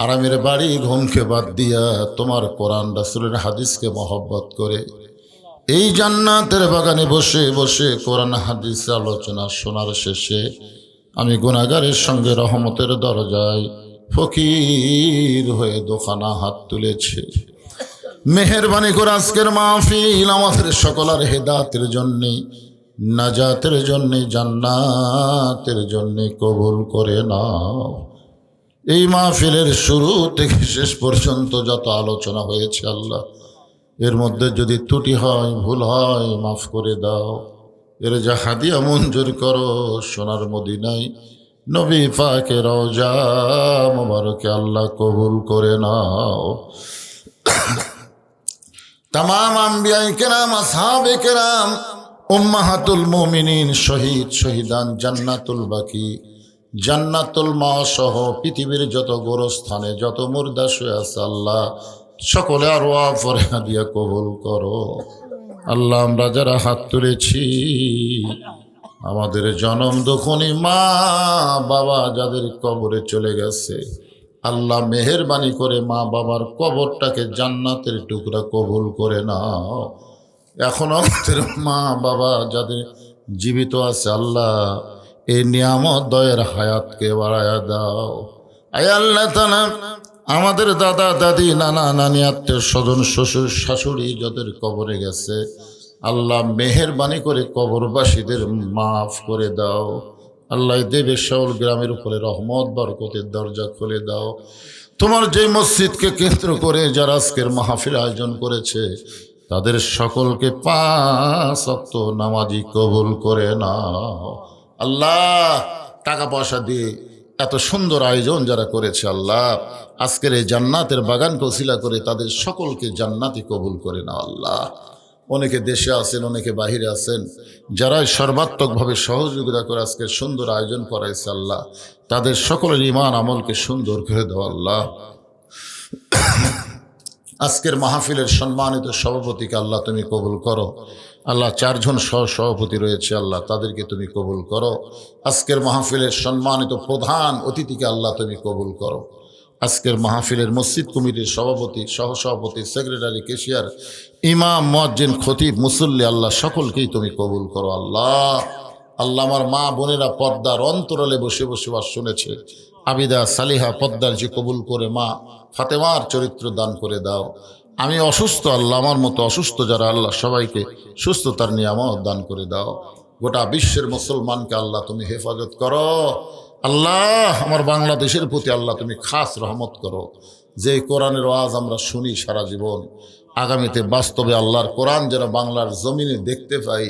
আরামের বাড়ি ঘুমকে বাদ দিয়া তোমার কোরআন রাসূলের হাদিসকে মহব্বত করে এই জান্নাতের বাগানে বসে বসে কোরআন হাদিস আলোচনা শোনার শেষে আমি গুনাহগারের সঙ্গে রহমতের দরজায় ফকির হয়ে দোকানা হাত তুলেছে। মেহেরবানি করে আজকের মাহফিল আমাদের সকলের হেদায়েতের জন্য, নাজাতের জন্য, জান্নাতের জন্য কবুল করে নাও। এই মাহফিলের শুরু থেকে শেষ পর্যন্ত যত আলোচনা হয়েছে আল্লাহ, এর মধ্যে যদি ত্রুটি হয়, ভুল হয়, মাফ করে দাও। এর যা হাদিয়া মঞ্জুর করো সোনার মদিনায় নবী পাকের রওজা মুবারকে আল্লাহ কবুল করে নাও। তামাম আম্বিয়া কেরাম, আসহাবে কেরাম, উম্মাহাতুল মুমিনিন, শহীদ শহীদান, জান্নাতুল বাকি, জান্নাতুল মা সহ পৃথিবীর যত গোরস্থানে যত মুর্দা শুয়ে আছে আল্লাহ সকলে আরো পরে হাদিয়া কবুল করো। আল্লাহ আমরা যারা হাত তুলেছি আমাদের জনম দুঃখনী মা বাবা যাদের কবরে চলে গেছে আল্লাহ মেহেরবানি করে মা বাবার কবরটাকে জান্নাতের টুকরা কবুল করে নাও। এখনো আমাদের মা বাবা যাদের জীবিত আছে আল্লাহ এই নিয়ামত দয়ের হায়াতকে বাড়ায়া দাও। আয় আল্লাহ তাআলা আমাদের দাদা দাদি নানা নানি আত্মীয় স্বজন শ্বশুর শাশুড়ি যাদের কবরে গেছে আল্লাহ মেহেরবানি করে কবরবাসীদের মাফ করে দাও। আল্লাহ দেবে শাওল গ্রামের উপরে রহমত বরকতের দরজা খুলে দাও। তোমার যে মসজিদকে কেন্দ্র করে যারা আজকের মাহফিল আয়োজন করেছে তাদের সকলকে 5 ওয়াক্ত নামাজি কবুল করে নাও। আল্লাহ টাকা পয়সা দিয়ে এত সুন্দর আয়োজন যারা করেছে আল্লাহ আজকের এই জান্নাতের বাগানকে ওসিলা করে তাদের সকলকে জান্নাতি কবুল করে নাও। আল্লাহ অনেকে দেশে আছেন, অনেকে বাহিরে আছেন, যারা সর্বাত্মকভাবে সহযোগিতা করে আজকের সুন্দর আয়োজন করাইছে আল্লাহ তাদের সকলের ঈমান আমলকে সুন্দর করে দাও। আল্লাহ আজকের মাহফিলের সম্মানিত সভাপতিকে আল্লাহ তুমি কবুল করো। আল্লাহ 4 জন সভাপতি রয়েছে আল্লাহ তাদেরকে তুমি কবুল করো। আজকের মাহফিলের সম্মানিত প্রধান অতিথিকে আল্লাহ তুমি কবুল করো। আজকের মাহফিলের মসজিদ কমিটির সভাপতি, সহসভাপতি, সেক্রেটারি, কেশিয়ার, ইমাম, মুয়াজ্জিন, খতিব, মুসল্লি আল্লাহ সকলকেই তুমি কবুল করো। আল্লাহ আল্লাহ আমার মা বোনেরা পর্দার অন্তরালে বসে বসে বাস শুনেছে আবিদা সালিহা পদ্মার যে কবুল করে মা ফাতেমার চরিত্র দান করে দাও। আমি অসুস্থ আল্লাহ আমার মতো অসুস্থ যারা আল্লাহ সবাইকে সুস্থতার নিয়ামত দান করে দাও। গোটা বিশ্বের মুসলমানকে আল্লাহ তুমি হেফাজত করো। আল্লাহ আমার বাংলাদেশের প্রতি আল্লাহ তুমি খাস রহমত করো। যে কোরআনের ওয়াজ আমরা শুনি সারা জীবন আগামীতে বাস্তবে আল্লাহর কোরআন যেন বাংলার জমিনে দেখতে পাই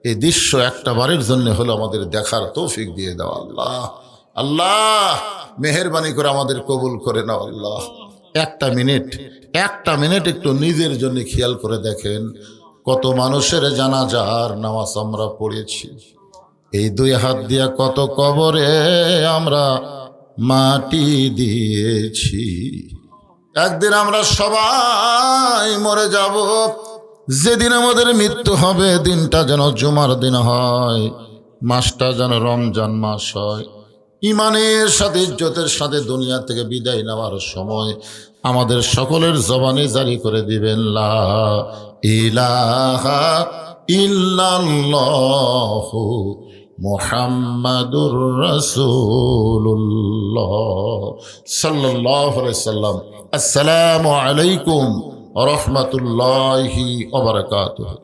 এই দৃশ্য একটা বারের জন্য হলো আমাদের দেখার তৌফিক দিয়ে দাও। আল্লাহ আল্লাহ মেহেরবানি করে আমাদের কবুল করে নাও। আল্লাহ একটা মিনিট একটু নিজের জন্য খেয়াল করে দেখেন কত মানুষের জানাজার নামাজ আমরা পড়েছি। এই 2 হাত দিয়া কত কবরে আমরা মাটি দিয়েছি। একদিন আমরা সবাই মরে যাব। যেদিন আমাদের মৃত্যু হবে দিনটা যেন জুমার দিন হয়, মাসটা যেন রমজান মাস হয়। ইমানের সাথে ইজ্জতের সাথে দুনিয়া থেকে বিদায় নেওয়ার সময় আমাদের সকলের জবানে জারি করে দিবেন লা ইলাহা ইল্লাল্লাহু মুহাম্মাদুর রাসূলুল্লাহ সাল্লাল্লাহু আলাইহি সাল্লাম। আসসালামু আলাইকুম ওয়া রাহমাতুল্লাহি ওয়া বারাকাতুহু।